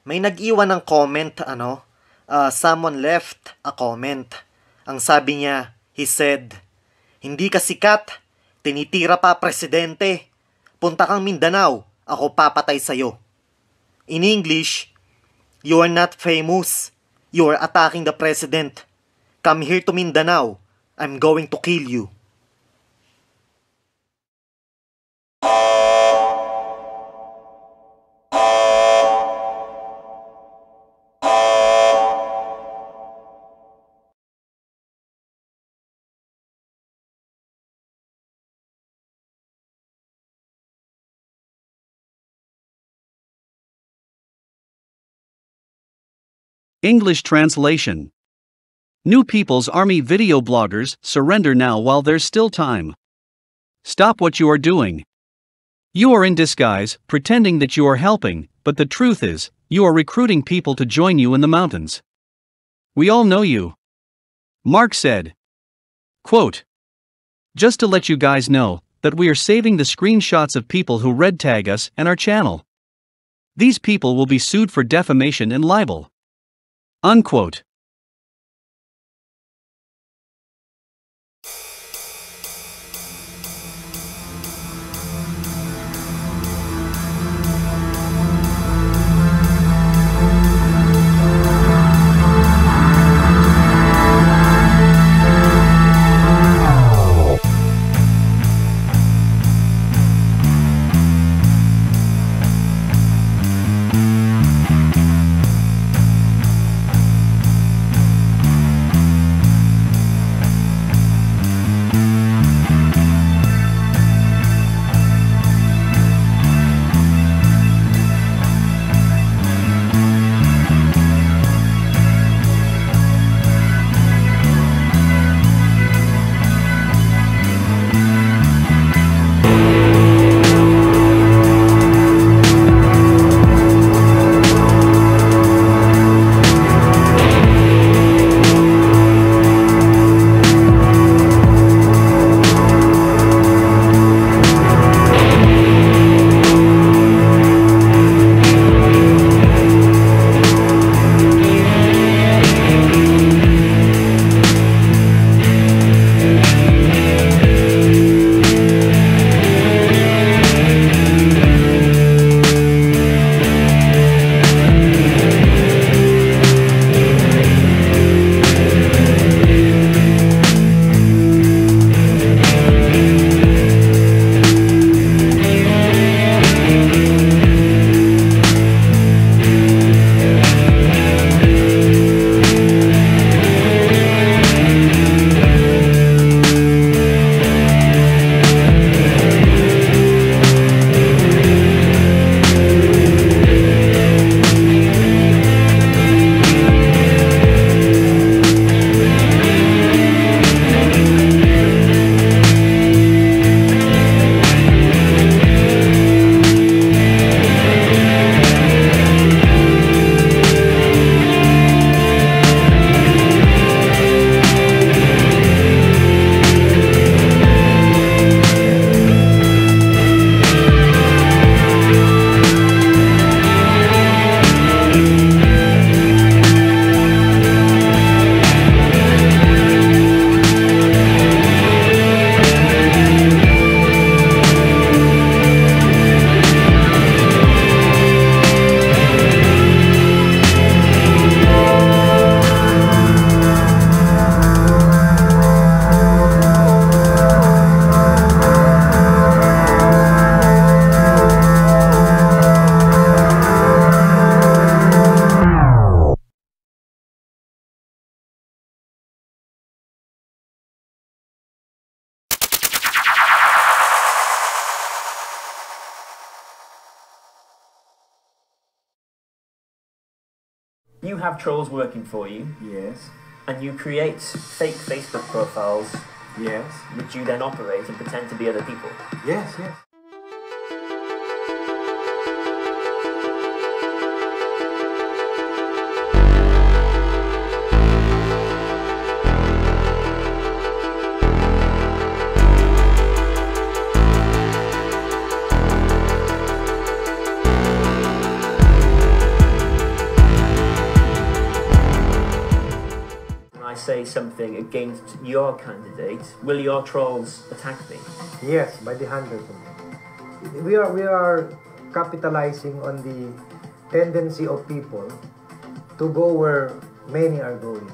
May nag-iwan ng comment, someone left a comment. Ang sabi niya, he said, "Hindi ka sikat, tinitira pa presidente. Punta kang Mindanao, ako papatay sa'yo." In English, "You are not famous. You are attacking the president. Come here to Mindanao. I'm going to kill you." English translation. New People's Army video bloggers, surrender now while there's still time. Stop what you are doing. You are in disguise, pretending that you are helping, but the truth is, you are recruiting people to join you in the mountains. We all know you. Mark said. Quote, "Just to let you guys know, that we are saving the screenshots of people who red tag us and our channel. These people will be sued for defamation and libel." Unquote. You have trolls working for you. Yes. And you create fake Facebook profiles. Yes. Which you then operate and pretend to be other people. Yes, yes. say something against your candidate, will your trolls attack me? Yes, by the hundreds of them. We are capitalizing on the tendency of people to go where many are going.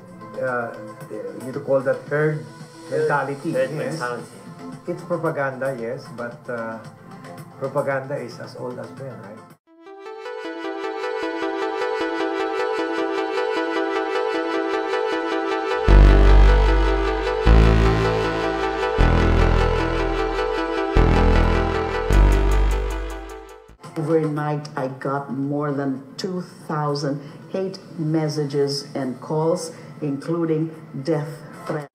You to call that herd mentality. Herd yes. mentality. It's propaganda, yes, but propaganda is as old as well, right? Overnight, I got more than 2,000 hate messages and calls, including death threats.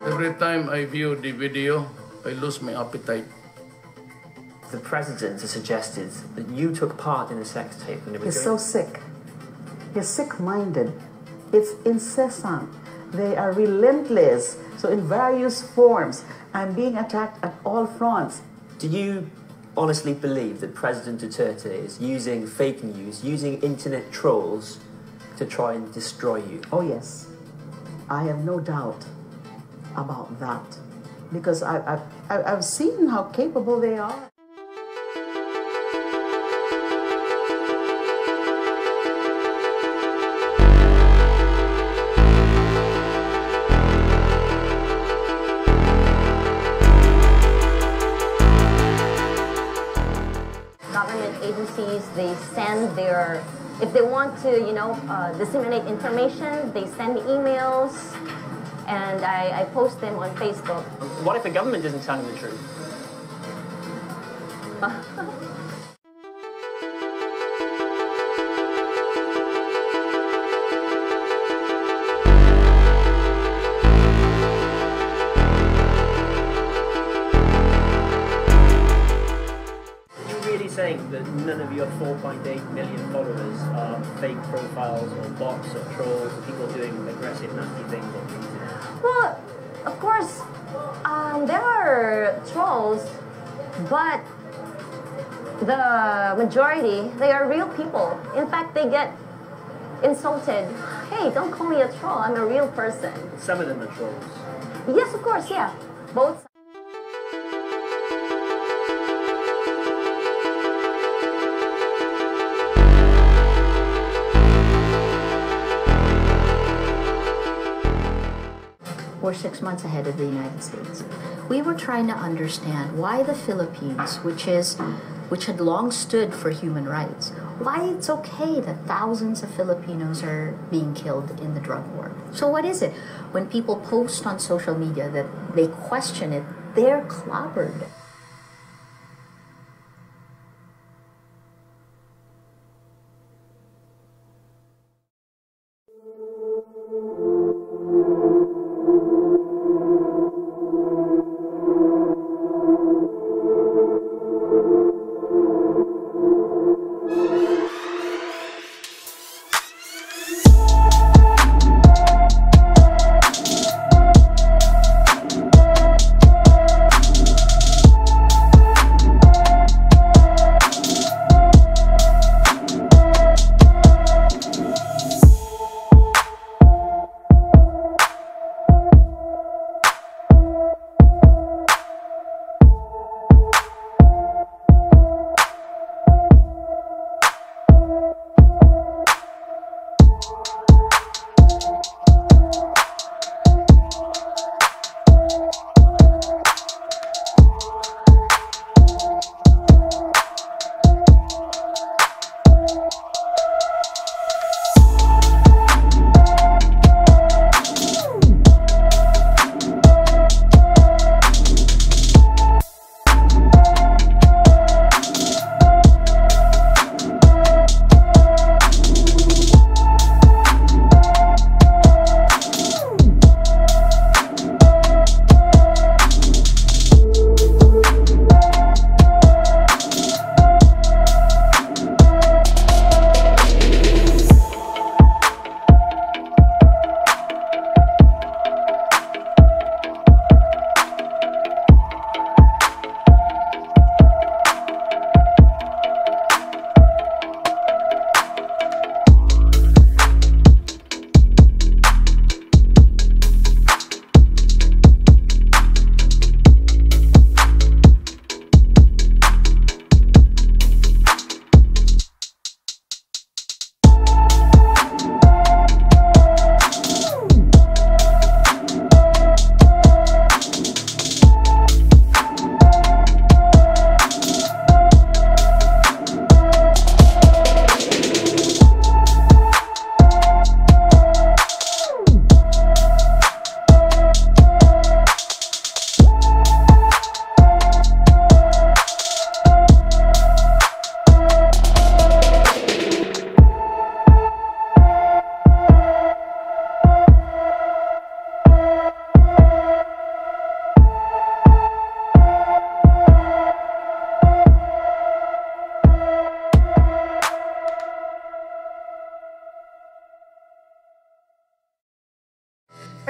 Every time I view the video, I lose my appetite. The president has suggested that you took part in a sex tape. And He's so sick. He's sick-minded. It's incessant. They are relentless. So in various forms, I'm being attacked at all fronts. Do you honestly believe that President Duterte is using fake news, using internet trolls to try and destroy you? Oh yes, I have no doubt about that, because I've seen how capable they are. Government agencies, they send their, if they want to, disseminate information, they send me emails, and I post them on Facebook. What if the government isn't telling the truth? Saying that none of your 4.8 million followers are fake profiles or bots or trolls or people doing aggressive, nasty things on the internet? Well, of course, there are trolls, but the majority, they are real people. In fact, they get insulted. Hey, don't call me a troll, I'm a real person. Some of them are trolls. Yes, of course, yeah. Both. We're 6 months ahead of the United States. We were trying to understand why the Philippines, which had long stood for human rights, why it's okay that thousands of Filipinos are being killed in the drug war. So what is it? When people post on social media that they question it, they're clobbered.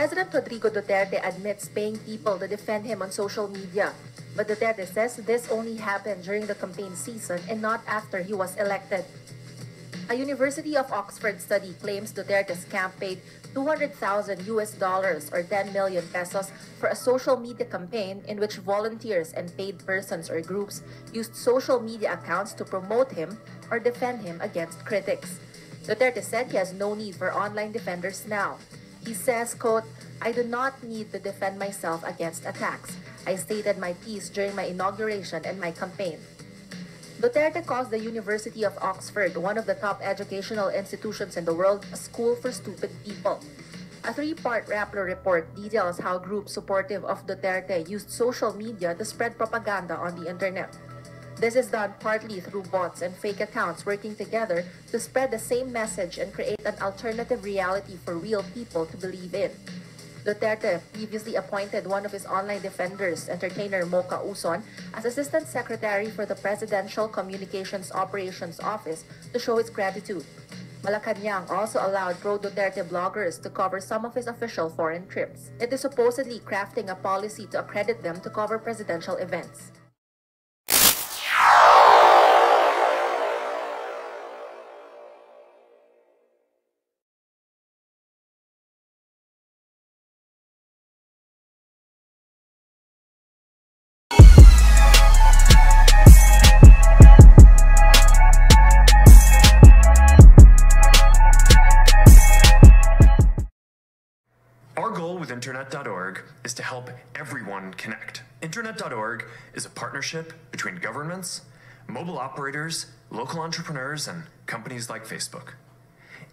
President Rodrigo Duterte admits paying people to defend him on social media. But Duterte says this only happened during the campaign season and not after he was elected. A University of Oxford study claims Duterte's camp paid $200,000 or 10 million pesos for a social media campaign in which volunteers and paid persons or groups used social media accounts to promote him or defend him against critics. Duterte said he has no need for online defenders now. He says, quote, "I do not need to defend myself against attacks. I stated my piece during my inauguration and my campaign." Duterte calls the University of Oxford, one of the top educational institutions in the world, a school for stupid people. A three-part Rappler report details how groups supportive of Duterte used social media to spread propaganda on the internet. This is done partly through bots and fake accounts working together to spread the same message and create an alternative reality for real people to believe in. Duterte previously appointed one of his online defenders, entertainer Mocha Uson, as Assistant Secretary for the Presidential Communications Operations Office to show its gratitude. Malacanang also allowed pro-Duterte bloggers to cover some of his official foreign trips. It is supposedly crafting a policy to accredit them to cover presidential events. Our goal with Internet.org is to help everyone connect. Internet.org is a partnership between governments, mobile operators, local entrepreneurs, and companies like Facebook.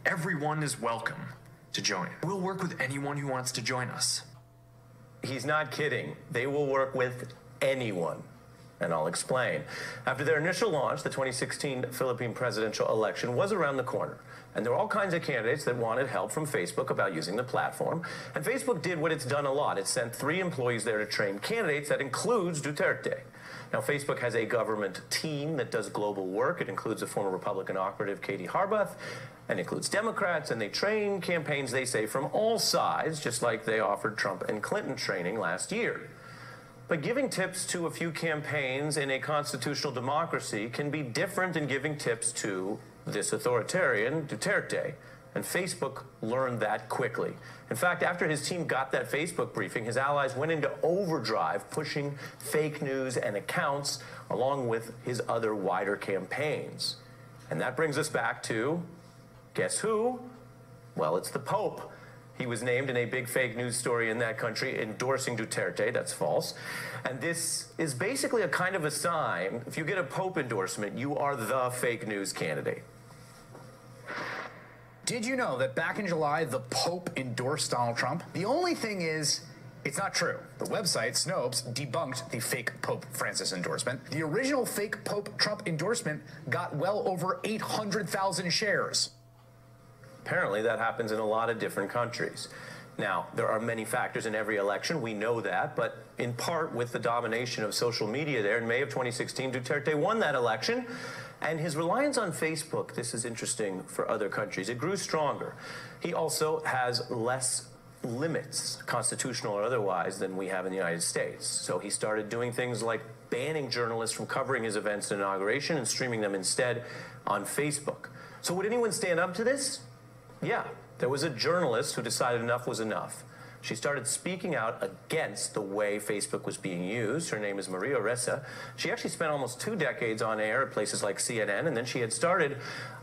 Everyone is welcome to join. We'll work with anyone who wants to join us. He's not kidding. They will work with anyone. And I'll explain. After their initial launch, the 2016 Philippine presidential election was around the corner. And there were all kinds of candidates that wanted help from Facebook about using the platform. And Facebook did what it's done a lot. It sent 3 employees there to train candidates. That includes Duterte. Now, Facebook has a government team that does global work. It includes a former Republican operative, Katie Harbath, and includes Democrats. And they train campaigns, they say, from all sides, just like they offered Trump and Clinton training last year. But giving tips to a few campaigns in a constitutional democracy can be different than giving tips to this authoritarian, Duterte. And Facebook learned that quickly. In fact, after his team got that Facebook briefing, his allies went into overdrive, pushing fake news and accounts along with his other wider campaigns. And that brings us back to, guess who? Well, it's the Pope. He was named in a big fake news story in that country endorsing Duterte. That's false. And this is basically a kind of a sign. If you get a Pope endorsement, you are the fake news candidate. Did you know that back in July, the Pope endorsed Donald Trump? The only thing is, it's not true. The website, Snopes, debunked the fake Pope Francis endorsement. The original fake Pope Trump endorsement got well over 800,000 shares. Apparently, that happens in a lot of different countries. Now, there are many factors in every election. We know that. But in part, with the domination of social media there, in May of 2016, Duterte won that election. And his reliance on Facebook, this is interesting for other countries, it grew stronger. He also has less limits, constitutional or otherwise, than we have in the United States. So he started doing things like banning journalists from covering his events and inauguration and streaming them instead on Facebook. So would anyone stand up to this? Yeah, there was a journalist who decided enough was enough. She started speaking out against the way Facebook was being used. Her name is Maria Ressa. She actually spent almost 2 decades on air at places like CNN, and then she had started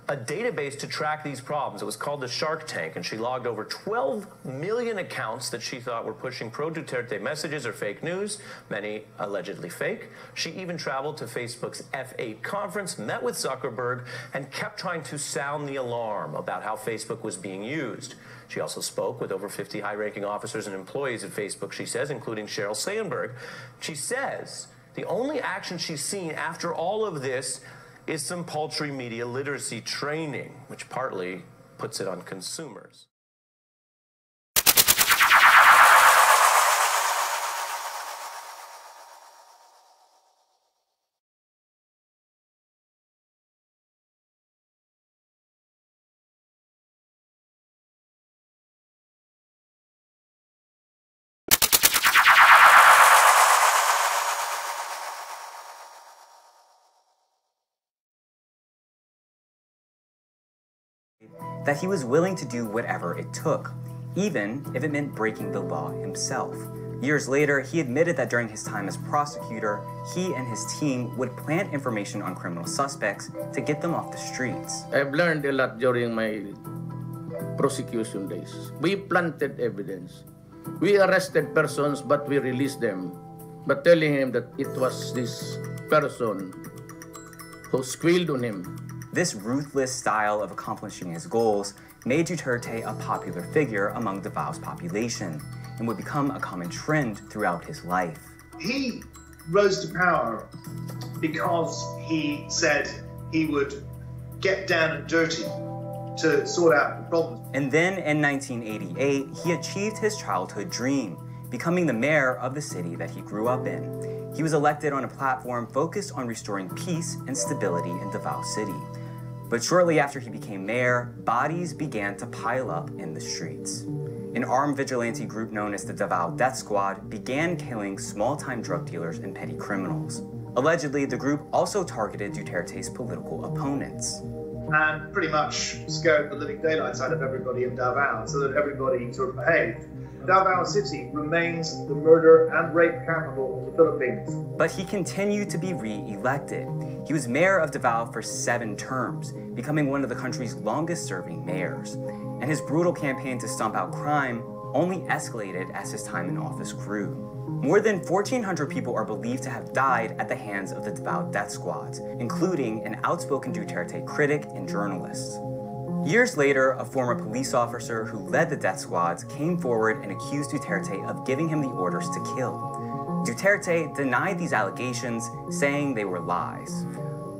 a database to track these problems. It was called the Shark Tank, and she logged over 12 million accounts that she thought were pushing pro-Duterte messages or fake news, many allegedly fake. She even traveled to Facebook's F8 conference, met with Zuckerberg, and kept trying to sound the alarm about how Facebook was being used. She also spoke with over 50 high-ranking officers and employees at Facebook, she says, including Sheryl Sandberg. She says the only action she's seen after all of this is some paltry media literacy training, which partly puts it on consumers. that he was willing to do whatever it took, even if it meant breaking the law himself. Years later, he admitted that during his time as prosecutor, he and his team would plant information on criminal suspects to get them off the streets. I've learned a lot during my prosecution days. We planted evidence. We arrested persons, but we released them, but telling him that it was this person who squealed on him. This ruthless style of accomplishing his goals made Duterte a popular figure among Davao's population and would become a common trend throughout his life. He rose to power because he said he would get down and dirty to sort out the problems. And then in 1988, he achieved his childhood dream, becoming the mayor of the city that he grew up in. He was elected on a platform focused on restoring peace and stability in Davao City. But shortly after he became mayor, bodies began to pile up in the streets. An armed vigilante group known as the Davao Death Squad began killing small-time drug dealers and petty criminals. Allegedly, the group also targeted Duterte's political opponents. And pretty much scared the living daylights out of everybody in Davao so that everybody sort of behaved. Davao City remains the murder and rape capital of the Philippines. But he continued to be re-elected. He was mayor of Davao for 7 terms, becoming one of the country's longest-serving mayors. And his brutal campaign to stomp out crime only escalated as his time in office grew. More than 1,400 people are believed to have died at the hands of the Davao death squads, including an outspoken Duterte critic and journalist. Years later, a former police officer who led the death squads came forward and accused Duterte of giving him the orders to kill. Duterte denied these allegations, saying they were lies.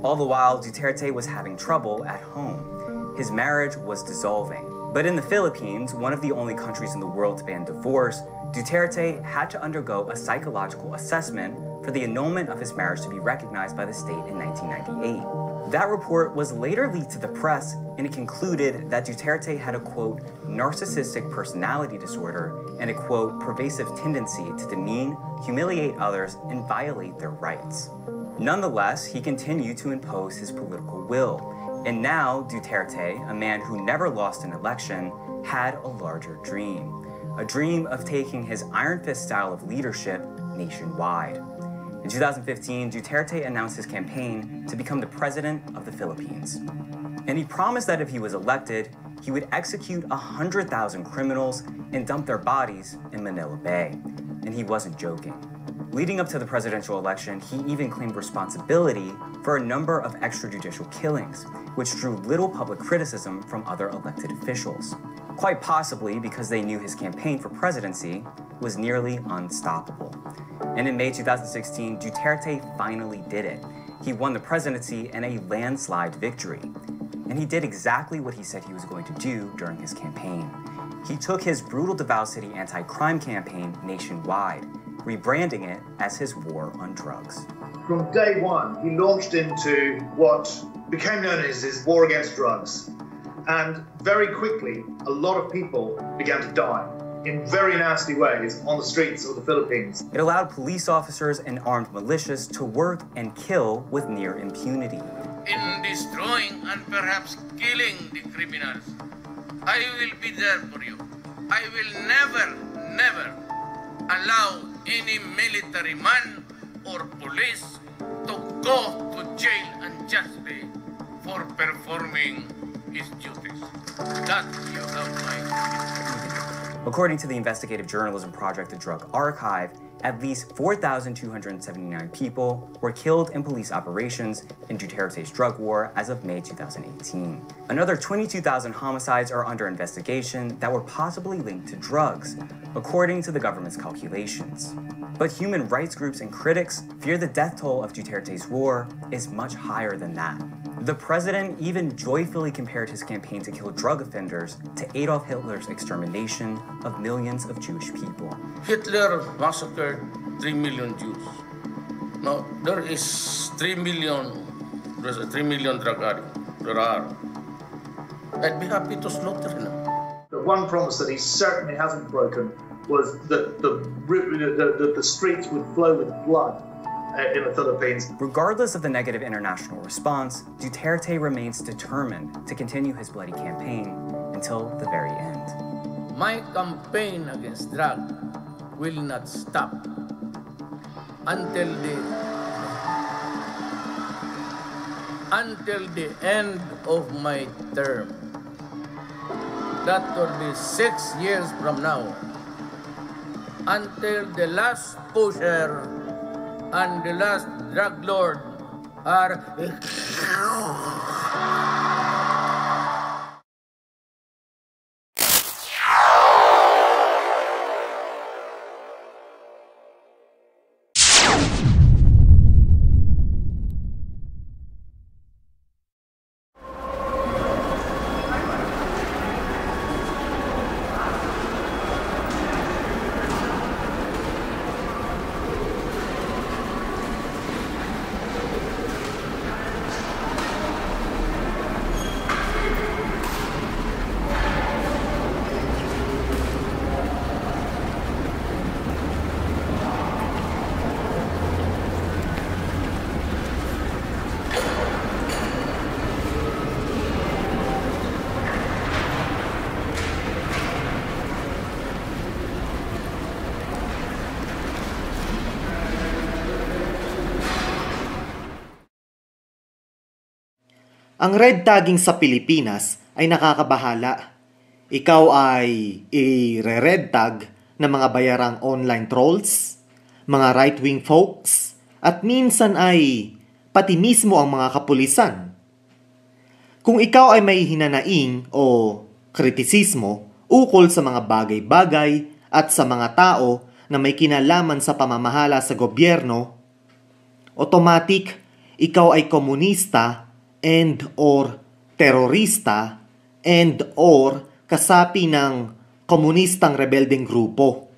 All the while, Duterte was having trouble at home. His marriage was dissolving. But in the Philippines, one of the only countries in the world to ban divorce, Duterte had to undergo a psychological assessment for the annulment of his marriage to be recognized by the state in 1998. That report was later leaked to the press, and it concluded that Duterte had a, quote, narcissistic personality disorder and a, quote, pervasive tendency to demean, humiliate others, and violate their rights. Nonetheless, he continued to impose his political will. And now, Duterte, a man who never lost an election, had a larger dream. A dream of taking his iron fist style of leadership nationwide. In 2015, Duterte announced his campaign to become the president of the Philippines. And he promised that if he was elected, he would execute 100,000 criminals and dump their bodies in Manila Bay. And he wasn't joking. Leading up to the presidential election, he even claimed responsibility for a number of extrajudicial killings, which drew little public criticism from other elected officials. Quite possibly because they knew his campaign for presidency was nearly unstoppable. And in May 2016, Duterte finally did it. He won the presidency in a landslide victory. And he did exactly what he said he was going to do during his campaign. He took his brutal Davao City anti-crime campaign nationwide, rebranding it as his war on drugs. From day one, he launched into what became known as his war against drugs. And very quickly, a lot of people began to die in very nasty ways on the streets of the Philippines. It allowed police officers and armed militias to work and kill with near impunity. In destroying and perhaps killing the criminals, I will be there for you. I will never allow any military man or police to go to jail unjustly for performing his duties. That you have my... According to the investigative journalism project The Drug Archive, at least 4,279 people were killed in police operations in Duterte's drug war as of May 2018. Another 22,000 homicides are under investigation that were possibly linked to drugs, according to the government's calculations. But human rights groups and critics fear the death toll of Duterte's war is much higher than that. The president even joyfully compared his campaign to kill drug offenders to Adolf Hitler's extermination of millions of Jewish people. Hitler massacred 3 million Jews. Now, there's 3 million drug addicts. There are. I'd be happy to slaughter them. The one promise that he certainly hasn't broken was that the streets would flow with blood. in the Philippines. Regardless of the negative international response, Duterte remains determined to continue his bloody campaign until the very end. My campaign against drug will not stop until the end of my term. That will be 6 years from now, until the last pusher and the last drug lord are Ang red tagging sa Pilipinas ay nakakabahala. Ikaw ay i-red tag ng mga bayarang online trolls, mga right-wing folks, at minsan ay pati mismo ang mga kapulisan. Kung ikaw ay may hinanaing o kritisismo ukol sa mga bagay-bagay at sa mga tao na may kinalaman sa pamamahala sa gobyerno, automatic ikaw ay komunista and or terorista and or kasapi ng komunistang rebeldeng grupo.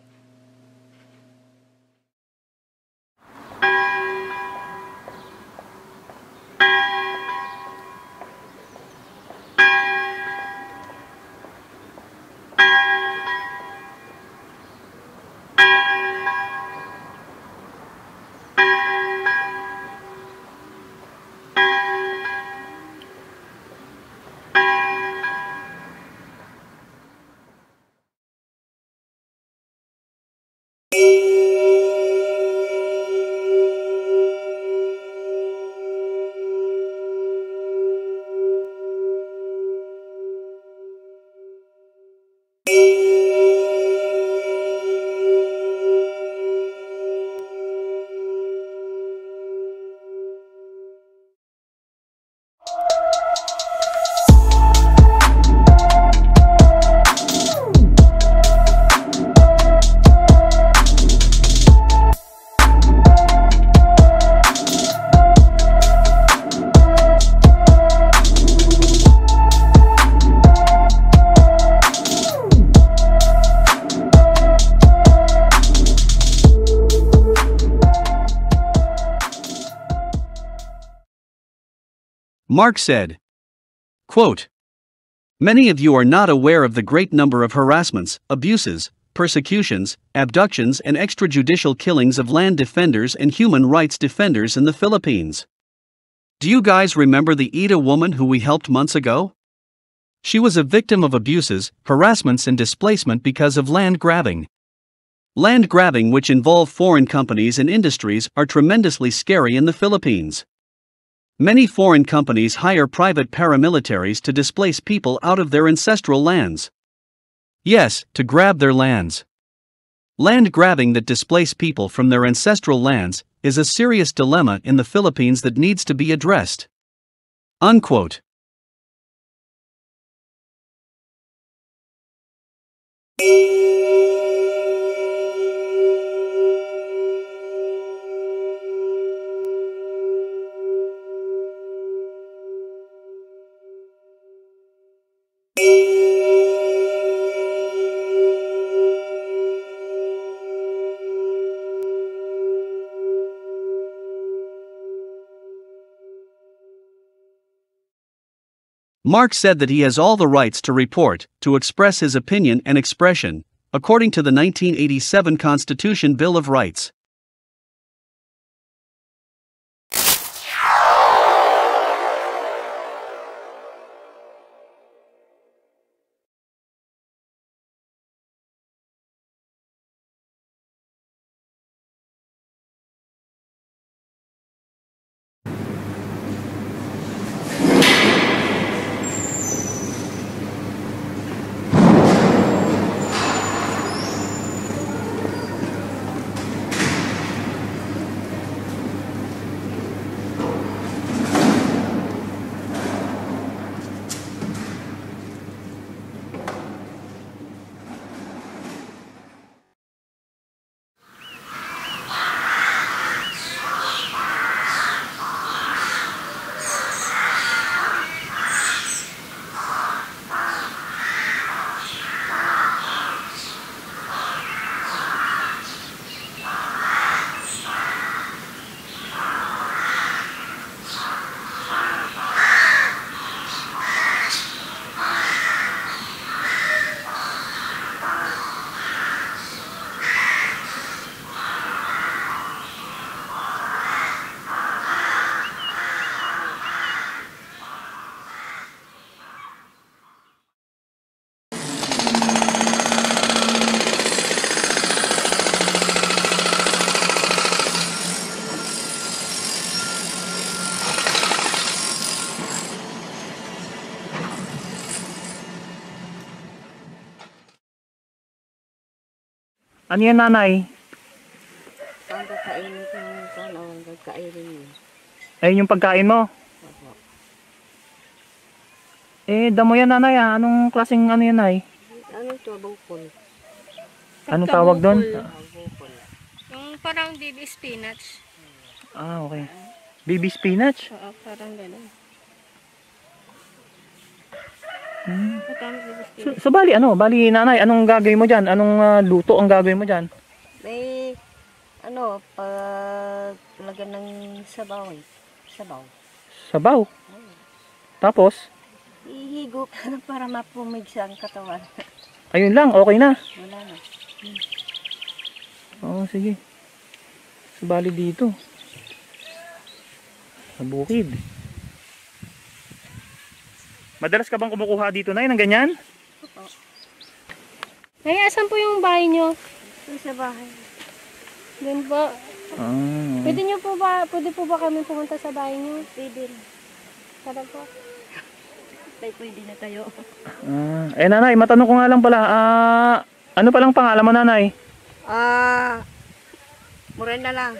Mark said, quote, "Many of you are not aware of the great number of harassments, abuses, persecutions, abductions and extrajudicial killings of land defenders and human rights defenders in the Philippines. Do you guys remember the Ida woman who we helped months ago? She was a victim of abuses, harassments and displacement because of land grabbing. Land grabbing which involve foreign companies and industries are tremendously scary in the Philippines. Many foreign companies hire private paramilitaries to displace people out of their ancestral lands. Yes, to grab their lands. Land grabbing that displace people from their ancestral lands is a serious dilemma in the Philippines that needs to be addressed." Unquote. Mark said that he has all the rights to report, to express his opinion and expression, according to the 1987 Constitution Bill of Rights. Ano yan, nanay? Ang kakainin ko yung ano, ang kakainin yun. Ayun yung pagkain mo. Opo. Eh, damo yan, nanay, ah. Anong klaseng ano yan, nay? Ano ito, bukol. Anong tawag doon? Bukol. Yung parang baby spinach. Ah, okay. Baby spinach? Oo, parang gano'n. Hmm. Baby spinach. So, bali, bali, nanay, anong gagawin mo dyan? Anong luto ang gagawin mo dyan? May, ano, lagyan ng sabaw eh. Sabaw. Sabaw. Tapos, Ihigo ka na para mapumigsa ang katawan. ayun lang, okay na. Wala na. Oo, sige. So, bali dito. Sa bukid. Madalas ka bang kumukuha dito, nay, ng ganyan? Opo. Nay, asan po yung bahay nyo? Yung sa bahay. Doon po. Ah. Pwede po ba kami pumunta sa bahay nyo? Pwede na. Tara po. Pwede na tayo. Eh, nanay, matanong ko nga lang pala. Ano palang pangalan mo, nanay? Muray na lang.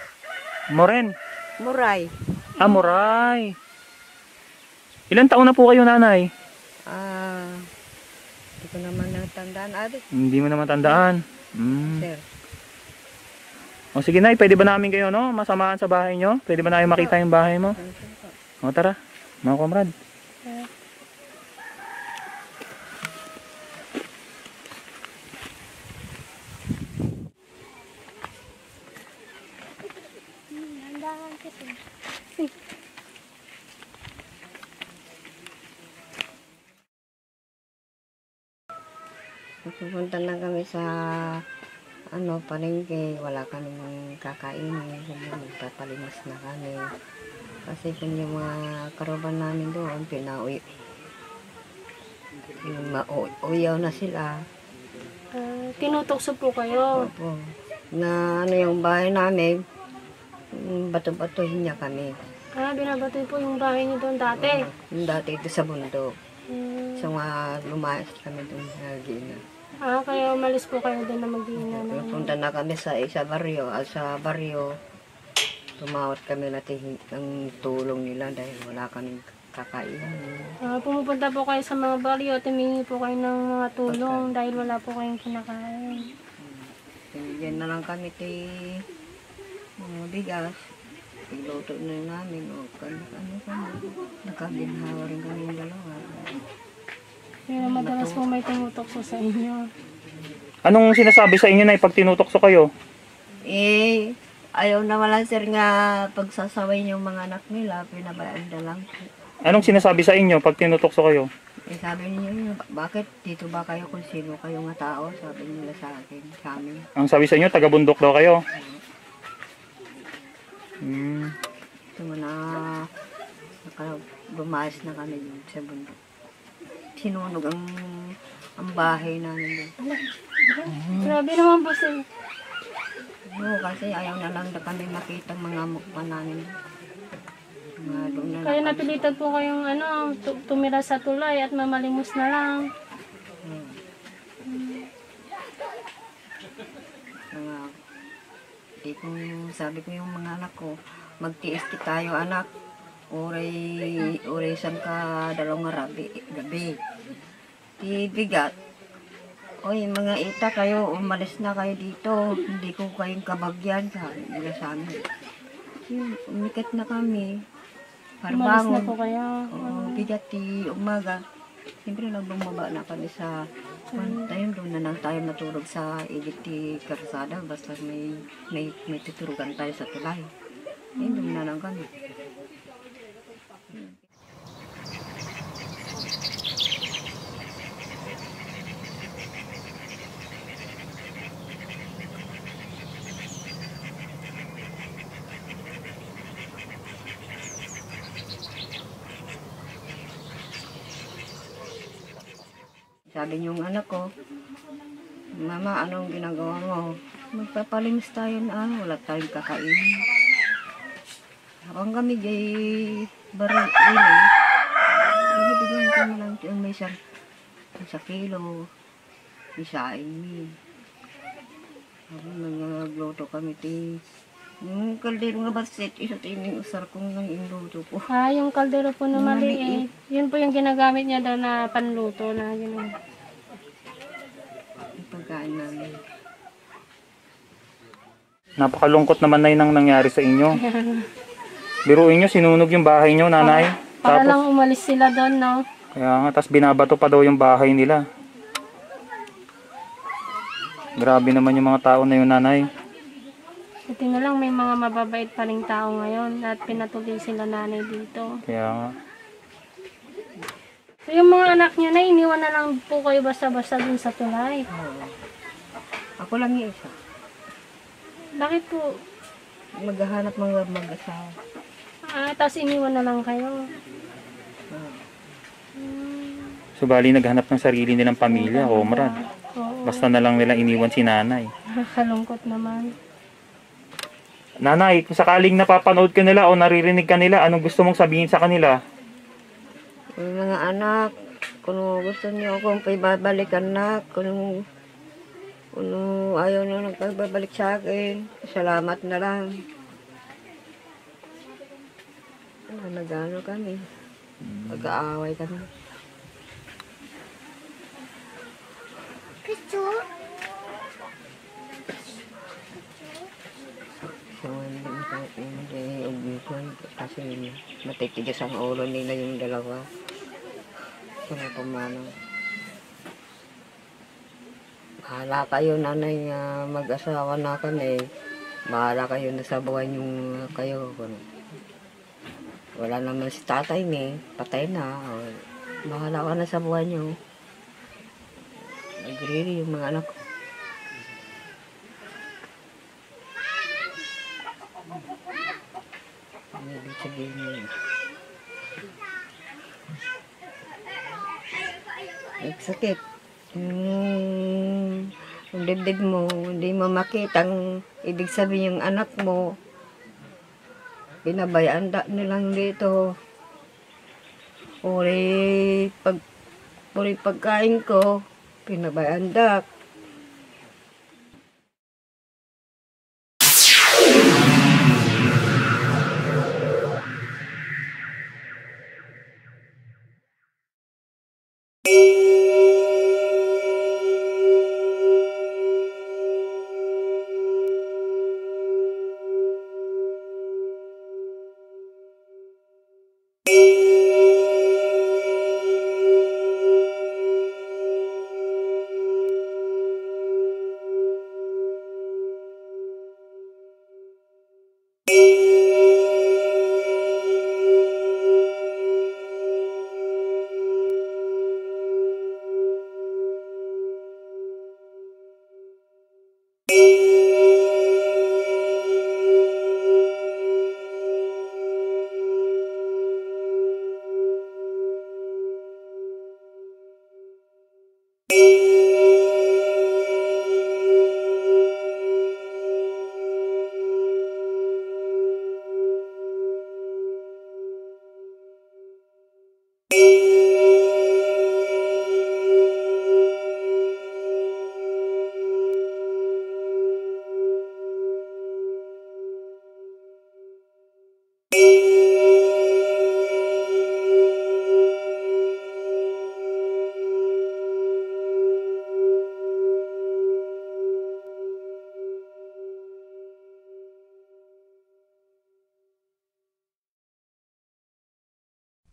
Moren. Muray. Muray. Ilan taon na po kayo, nanay? Hindi ko naman natandaan, Adi. Hindi mo naman tandaan. Sir. O sige, nay, pwede ba namin kayo, no? Masamahan sa bahay nyo? Pwede ba namin makita yung bahay mo? O tara, mga komrad. Pupunta na kami sa palengke, wala kaming kakainin, magpapalimas na kami. Kasi kung yung mga karoban namin doon, uyaw na sila. Tinutokso po kayo? Opo. Na yung bahay namin, bato-batuhin niya kami. Binabatoy po yung bahay niyo doon dati? Dati ito sa bundok. So lumayas kami doon sa Gina. Kaya umalis po kayo doon na mag-iina na. Punta na kami sa baryo. Tumawat kami natin ang tulong nila dahil wala kaming kakainin. Pumupunta po kayo sa mga baryo, tumingi po kayo ng mga tulong dahil wala po kayong kinakain. Binigyan na lang kami mga bigas. Iluto na namin o kami. Nakabinhawa rin kami yung dalawa. Pero madalas po may tumutokso sa inyo. Anong sinasabi sa inyo, nay, pag tinutokso kayo? Ayaw na wala sir nga pagsasaway yung mga anak nila, pinabayaan na lang. Anong sinasabi sa inyo pag tinutokso kayo? Sabi niyo, bakit dito ba kayo kung sino kayo nga tao? Sabi nila sa akin, sa amin. Ang sabi sa inyo, taga-bundok daw kayo? Ito lumayas na kami dun sa bundok. Sinunog ang bahay namin dun. Grabe naman po sir. Kasi ayaw na lang na kami makita mga mukha namin. Kaya napilitan po kayong tumira sa tulay at mamalimos na lang. Sabi ko yung mga anak ko, magtiis tayo anak. Uray saan ka dalawang gabi. Bigat. Oy, mga ita kayo, umalis na kayo dito. Hindi ko kayong kabagyan. Sabi nila sa amin. Umikat na kami. Umalis na po kayo. Bigat umaga. Siyempre bumaba na kami sa tayo. Doon na lang tayo matulog sa edit karsada. Basta may tuturugan tayo sa tulay. Doon na lang kami. Sabi niyong anak ko, Mama, anong ginagawa mo? Magpapalimis tayo na wala tayong kakainin. Habang kami gay baril bigyan ko na lang yung may 1 kilo, isain mi. Nagluto kami ti. Yung kaldero nga basit, isa tining usar kong nang inluto po. Ah, yung kaldero po na maliit. Yun po yung ginagamit niya daw na panluto na gano'n. Yung pagkain namin. Napakalungkot naman na yun ang nangyari sa inyo. Biruin nyo, sinunog yung bahay nyo, nanay. Para Tapos, lang umalis sila doon, no? kaya nga, tapos binabato pa daw yung bahay nila. Grabe naman yung mga tao na yun, nanay. Buti na lang may mga mababait pa ring tao ngayon at pinatuloy sila nanay dito. Kaya nga. So yung mga anak niya na, iniwan na lang po kayo basta-basta dun sa tulay. Ako lang yung isa. Bakit po? Maghahanap mga mag-asawa. Ah, tapos iniwan na lang kayo. So bali naghanap ng sarili nilang pamilya, Comrade. Oo. Basta na lang nila iniwan si nanay. Nakakalungkot naman. Nanay, kung sakaling napapanood ka nila o naririnig ka nila, anong gusto mong sabihin sa kanila? Yung mga anak, kung gusto niyo akong paibabalikan na, kung ayaw na nagpagbabalik sa akin, salamat na lang. Nag-ano kami, mag-aaway kami. So, hindi ubi ko kasi matitigas ang ulo nila yung dalawa. Kaya pumano. Bahala kayo, nanay, mag-asawa na kami. Bahala kayo na sa buhay yung kayo. Wala naman si tatay ni, patay na. Bahala ka na sa buhay niyo. Agree yung mga anak ko. Ibig sabihin niya. Nagsakit. Yung dibdib mo, hindi mo makitang ibig sabihin yung anak mo. Pinabayaan nilang dito. Uri pagkain ko, pinabayaan dak.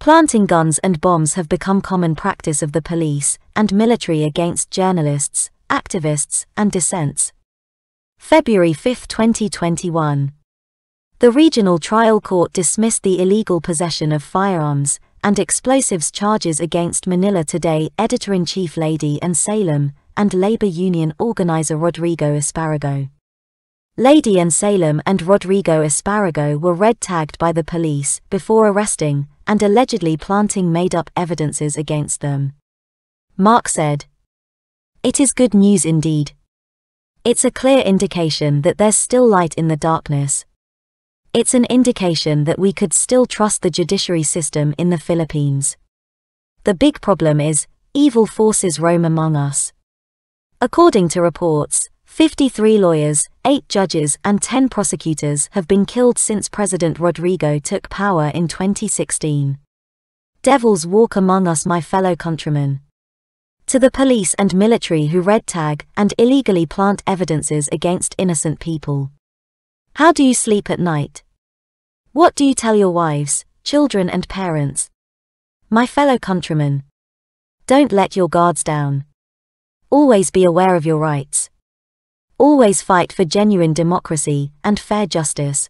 Planting guns and bombs have become common practice of the police and military against journalists, activists, and dissents. February 5, 2021. The Regional Trial Court dismissed the illegal possession of firearms and explosives charges against Manila Today editor-in-chief Lady Ann Salem and labor union organizer Rodrigo Esparago. Lady Ann Salem and Rodrigo Esparago were red-tagged by the police before arresting and allegedly planting made-up evidences against them. Mark said, "It is good news indeed. It's a clear indication that there's still light in the darkness. It's an indication that we could still trust the judiciary system in the Philippines. The big problem is, evil forces roam among us." According to reports, 53 lawyers, 8 judges and 10 prosecutors have been killed since President Rodrigo took power in 2016. Devils walk among us, my fellow countrymen. To the police and military who red tag and illegally plant evidences against innocent people. How do you sleep at night? What do you tell your wives, children and parents? My fellow countrymen, don't let your guards down. Always be aware of your rights. Always fight for genuine democracy and fair justice.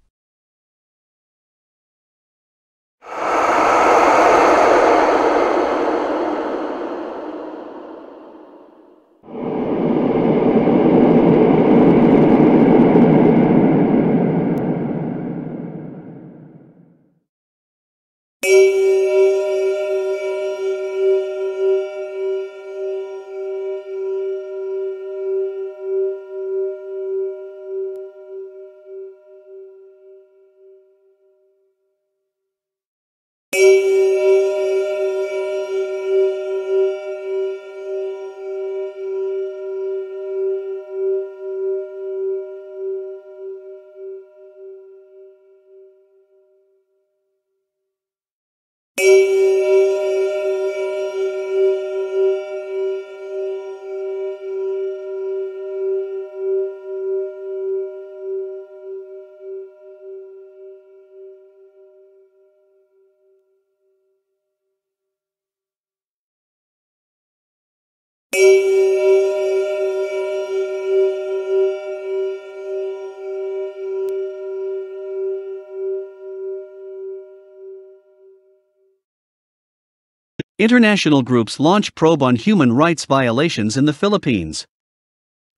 International groups launch probe on human rights violations in the Philippines.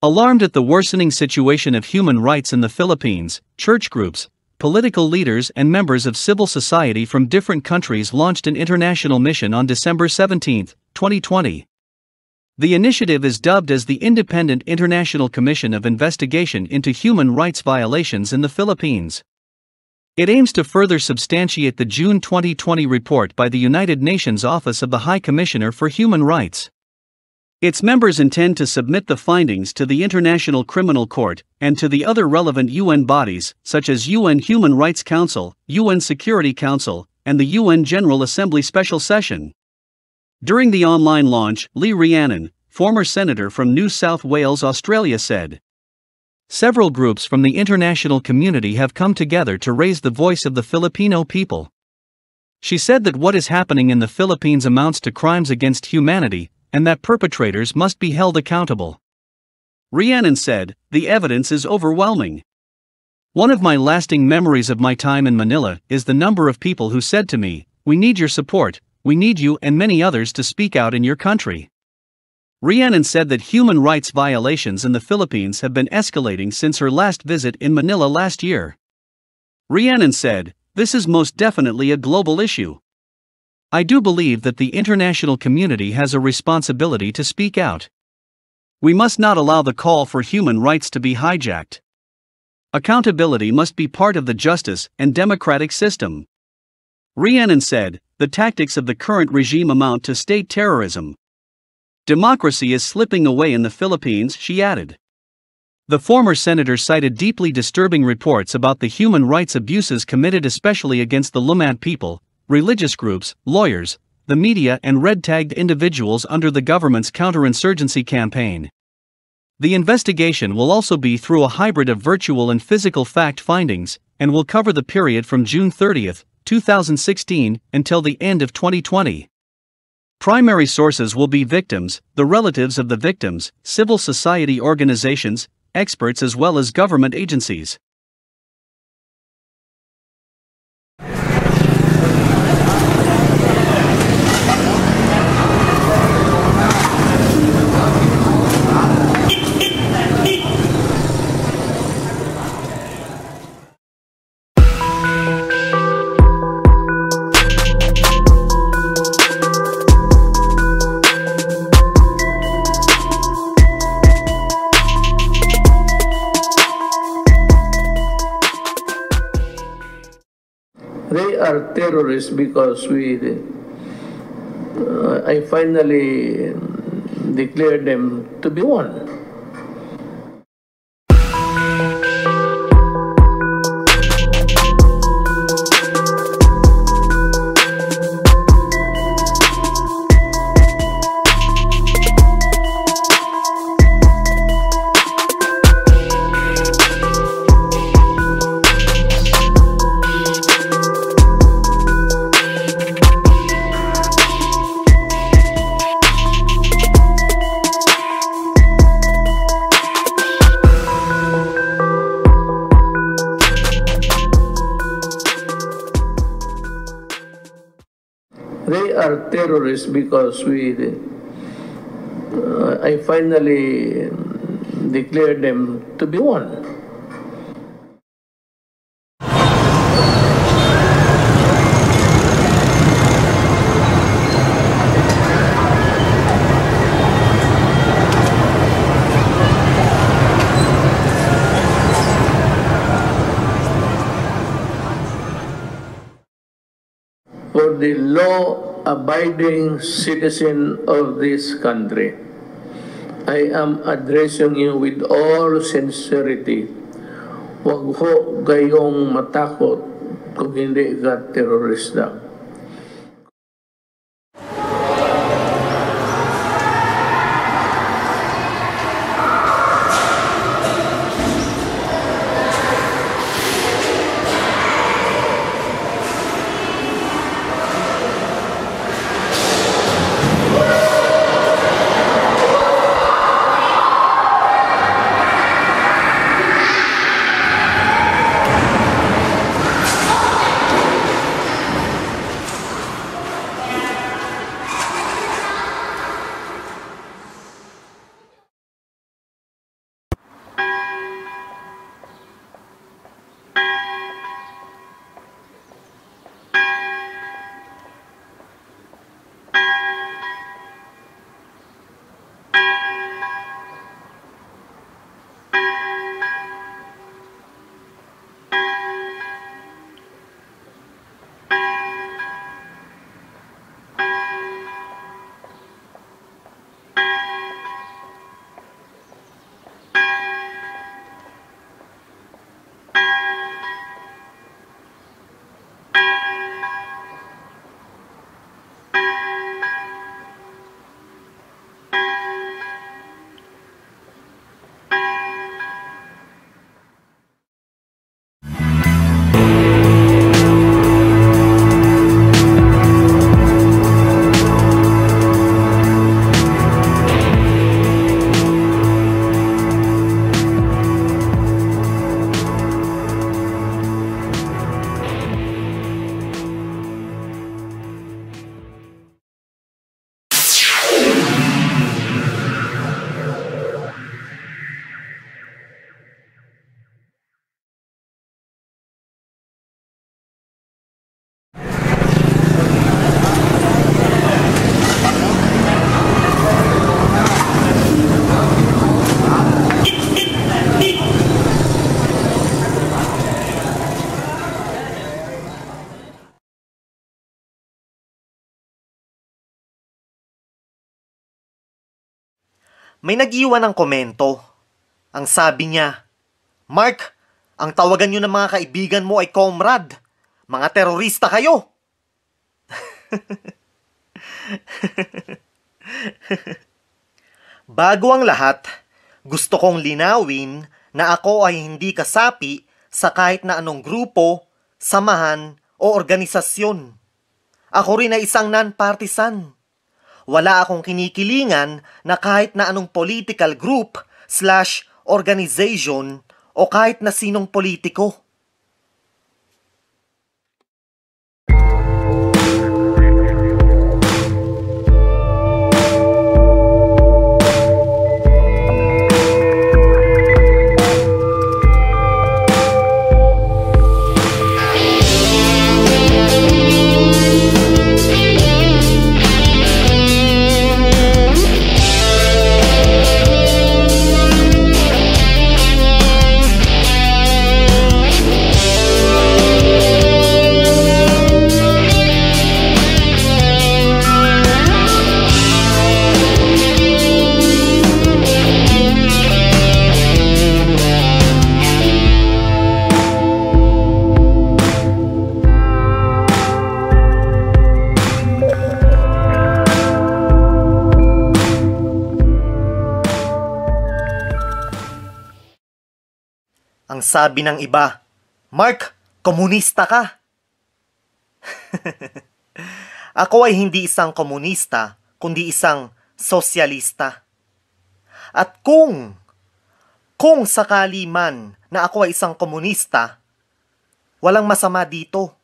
Alarmed at the worsening situation of human rights in the Philippines, church groups, political leaders and members of civil society from different countries launched an international mission on December 17, 2020. The initiative is dubbed as the Independent International Commission of Investigation into Human Rights Violations in the Philippines. It aims to further substantiate the June 2020 report by the United Nations Office of the High Commissioner for Human Rights. Its members intend to submit the findings to the International Criminal Court and to the other relevant UN bodies, such as UN Human Rights Council, UN Security Council, and the UN General Assembly Special Session. During the online launch, Lee Rhiannon, former senator from New South Wales, Australia, said, "Several groups from the international community have come together to raise the voice of the Filipino people." She said that what is happening in the Philippines amounts to crimes against humanity, and that perpetrators must be held accountable. Rhiannon said, "The evidence is overwhelming. One of my lasting memories of my time in Manila is the number of people who said to me, 'We need your support, we need you and many others to speak out in your country.'" Rhiannon said that human rights violations in the Philippines have been escalating since her last visit in Manila last year. Rhiannon said, "This is most definitely a global issue. I do believe that the international community has a responsibility to speak out. We must not allow the call for human rights to be hijacked. Accountability must be part of the justice and democratic system." Rhiannon said, "The tactics of the current regime amount to state terrorism. Democracy is slipping away in the Philippines," she added. The former senator cited deeply disturbing reports about the human rights abuses committed especially against the Lumad people, religious groups, lawyers, the media and red-tagged individuals under the government's counterinsurgency campaign. The investigation will also be through a hybrid of virtual and physical fact findings, and will cover the period from June 30, 2016, until the end of 2020. Primary sources will be victims, the relatives of the victims, civil society organizations, experts as well as government agencies. They are terrorists because I finally declared them to be one. are terrorists because I finally declared them to be one. For the law-abiding citizen of this country, I am addressing you with all sincerity. Huwag ho kayong matakot kung hindi ka terorista. May nag-iwan ng komento. Ang sabi niya, Mark, ang tawagan nyo ng mga kaibigan mo ay comrade. Mga terorista kayo. Bago ang lahat, gusto kong linawin na ako ay hindi kasapi sa kahit na anong grupo, samahan o organisasyon. Ako rin ay isang non-partisan. Wala akong kinikilingan na kahit na anong political group / organization o kahit na sinong politiko. Ang sabi ng iba, Mark, komunista ka. Ako ay hindi isang komunista, kundi isang sosyalista. At kung sakali man na ako ay isang komunista, walang masama dito.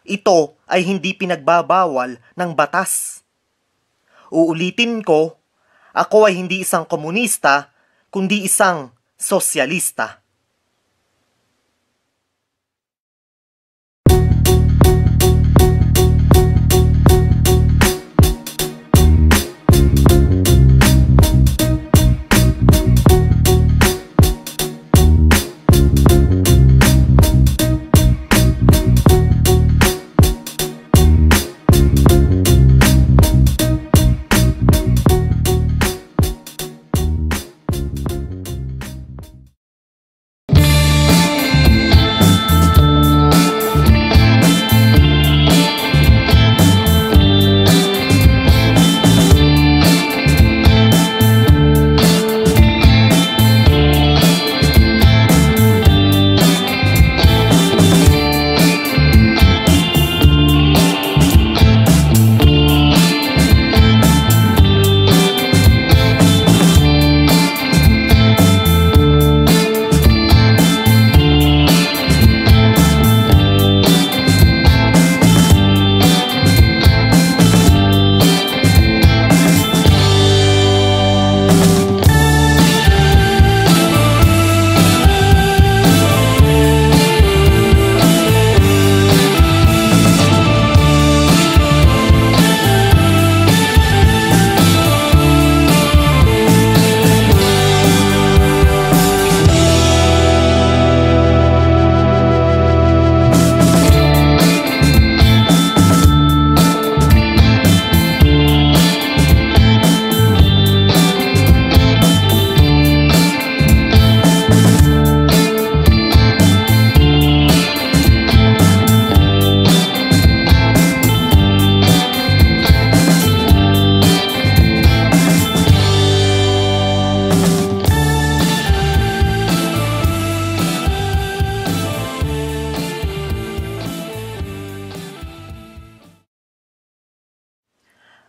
Ito ay hindi pinagbabawal ng batas. Uulitin ko, ako ay hindi isang komunista, kundi isang sosyalista.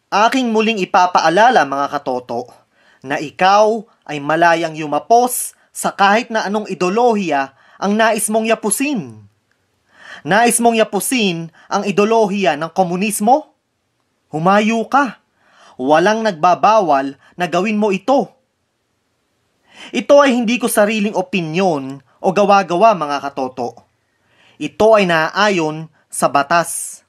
Aking muling ipapaalala mga katoto na ikaw ay malayang yumapos sa kahit na anong ideolohiya ang nais mong yapusin. Nais mong yapusin ang ideolohiya ng komunismo? Humayo ka. Walang nagbabawal na gawin mo ito. Ito ay hindi ko sariling opinyon o gawa-gawa mga katoto. Ito ay naaayon sa batas.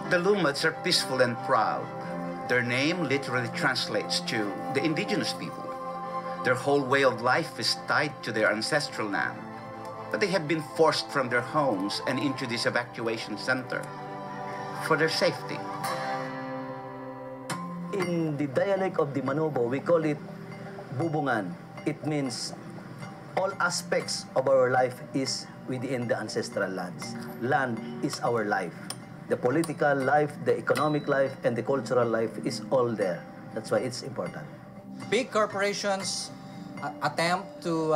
The Lumads are peaceful and proud. Their name literally translates to the indigenous people. Their whole way of life is tied to their ancestral land. But they have been forced from their homes and into this evacuation center for their safety. In the dialect of the Manobo, we call it bubungan. It means all aspects of our life is within the ancestral lands. Land is our life. The political life, the economic life, and the cultural life is all there. That's why it's important. Big corporations attempt to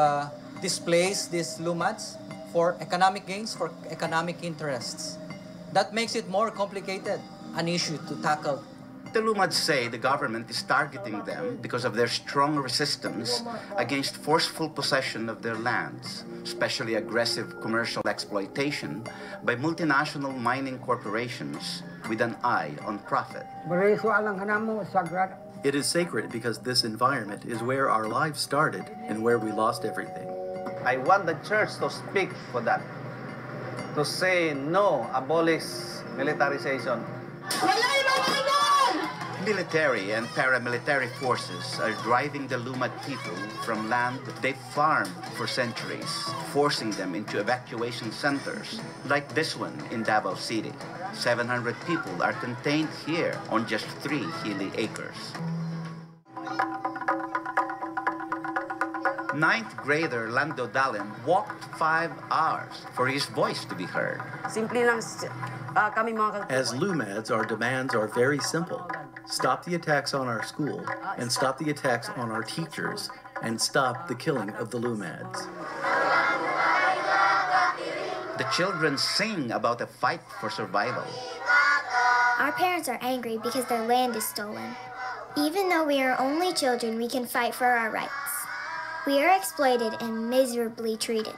displace these Lumads for economic gains, for economic interests. That makes it more complicated, an issue to tackle. The Lumads say the government is targeting them because of their strong resistance against forceful possession of their lands, especially aggressive commercial exploitation by multinational mining corporations with an eye on profit. It is sacred because this environment is where our lives started and where we lost everything. I want the church to speak for that, to say no, abolish militarization. Military and paramilitary forces are driving the Lumad people from land they farmed for centuries, forcing them into evacuation centers, like this one in Davao City. 700 people are contained here on just 3 hilly acres. Ninth grader Lando Dallin walked 5 hours for his voice to be heard. Simple lang kami mga As LUMADs, our demands are very simple. Stop the attacks on our school, and stop the attacks on our teachers, and stop the killing of the LUMADs. The children sing about a fight for survival. Our parents are angry because their land is stolen. Even though we are only children, we can fight for our rights. We are exploited and miserably treated.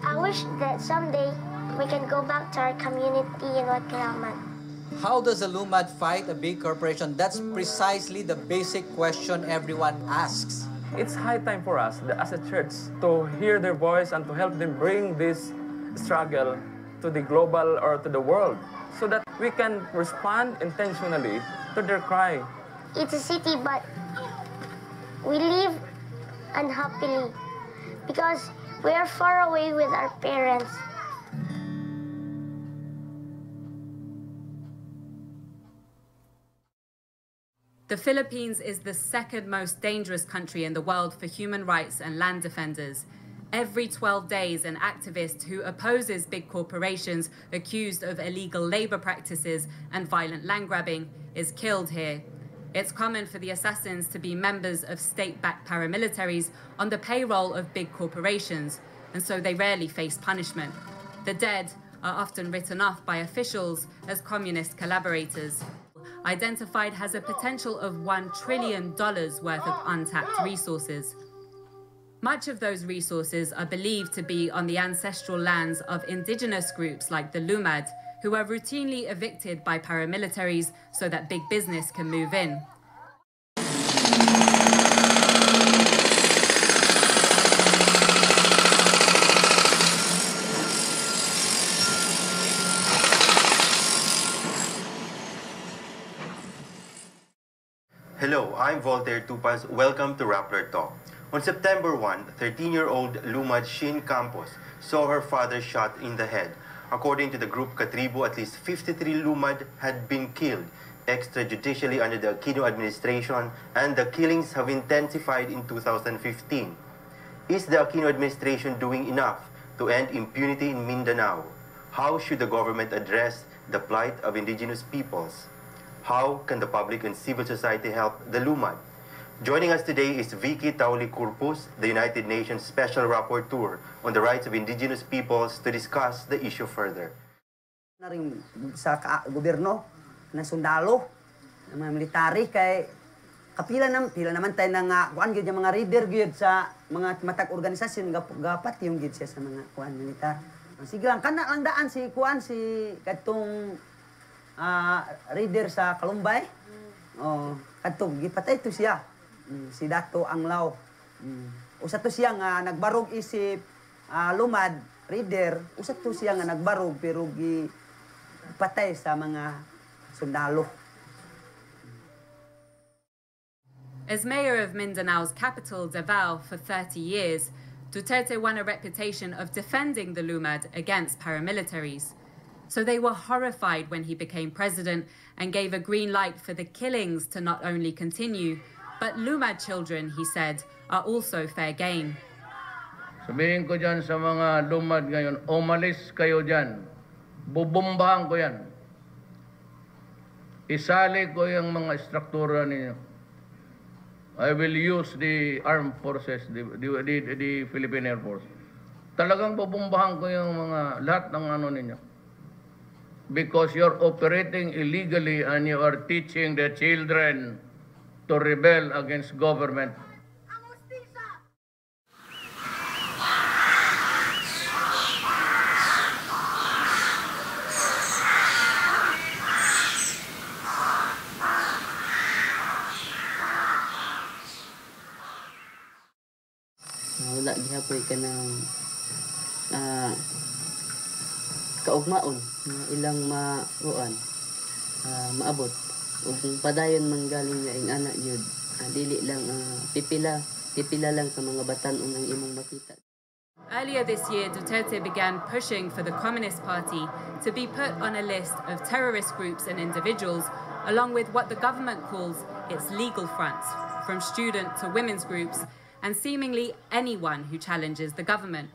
I wish that someday we can go back to our community in Marknowhereman. How does a LUMAD fight a big corporation? That's precisely the basic question everyone asks. It's high time for us as a church to hear their voice and to help them bring this struggle to the global or to the world so that we can respond intentionally to their cry. It's a city, but we live unhappily because we are far away with our parents. The Philippines is the second most dangerous country in the world for human rights and land defenders. Every 12 days, an activist who opposes big corporations accused of illegal labor practices and violent land grabbing is killed here. It's common for the assassins to be members of state-backed paramilitaries on the payroll of big corporations, and so they rarely face punishment. The dead are often written off by officials as communist collaborators. Identified has a potential of $1 trillion worth of untapped resources. Much of those resources are believed to be on the ancestral lands of indigenous groups like the LUMAD, who are routinely evicted by paramilitaries so that big business can move in. Hello, I'm Voltaire Tupas. Welcome to Rappler Talk. On September 1, 13-year-old Lumad Shin Campos saw her father shot in the head. According to the group Katribo, at least 53 Lumad had been killed extrajudicially under the Aquino administration, and the killings have intensified in 2015. Is the Aquino administration doing enough to end impunity in Mindanao? How should the government address the plight of indigenous peoples? How can the public and civil society help the Lumad? Joining us today is Vicky Tauli-Curpus, the United Nations Special Rapporteur on the rights of indigenous peoples, to discuss the issue further. Na rin sa gobyerno na sundalo, ng mga military kay pila naman tayo ng kuan gyud yung mga reader gyud sa mga matag organisasyon gapat yung gyud siya sa mga kuan militar. Sige lang kana lang daan si kuan si kadtong reader sa Kalumbay. Kadtong gipatay to siya. Si Dato Anglaw. Usa to siya nga nagbarog isip Lumad reader, usa to siya nga nagbarog pero gipatay sa mga sundalo. As mayor of Mindanao's capital, Davao, for 30 years, Duterte won a reputation of defending the Lumad against paramilitaries. So they were horrified when he became president and gave a green light for the killings to not only continue, but Lumad children, he said, are also fair game. Sabihin ko dyan sa mga Lumad ngayon, umalis kayo dyan. Bubombahan ko yan. Isali ko yung mga struktura ninyo. I will use the armed forces, the Philippine Air Force. Talagang bubombahan ko yung mga lahat ng ano ninyo. Because you're operating illegally and you are teaching the children to rebel against government. Wala gihapoy ka ng kaugmaon ilang maabot ug padayon man galing nga ing anak jud dili lang pipila lang sa mga batan-on ang imong makita. Earlier this year, Duterte began pushing for the Communist Party to be put on a list of terrorist groups and individuals along with what the government calls its legal fronts, from student to women's groups, and seemingly anyone who challenges the government.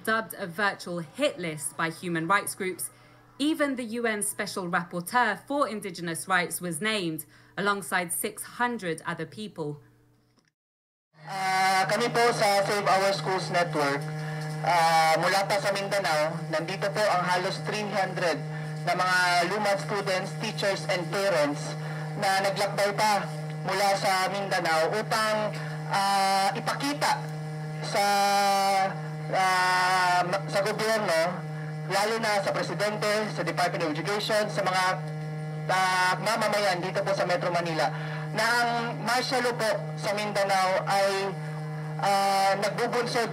Dubbed a virtual hit list by human rights groups, even the UN Special Rapporteur for Indigenous Rights was named, alongside 600 other people. Kami po sa Save Our Schools Network, mula pa sa Mindanao, nandito po ang halos 300 na mga lumad students, teachers, and parents na naglakbay pa mula sa Mindanao upang ipakita sa gobyerno, lalo na sa Presidente, sa Department of Education, sa mga mamamayan dito po sa Metro Manila, na ang martial law po sa Mindanao ay nagbubunsod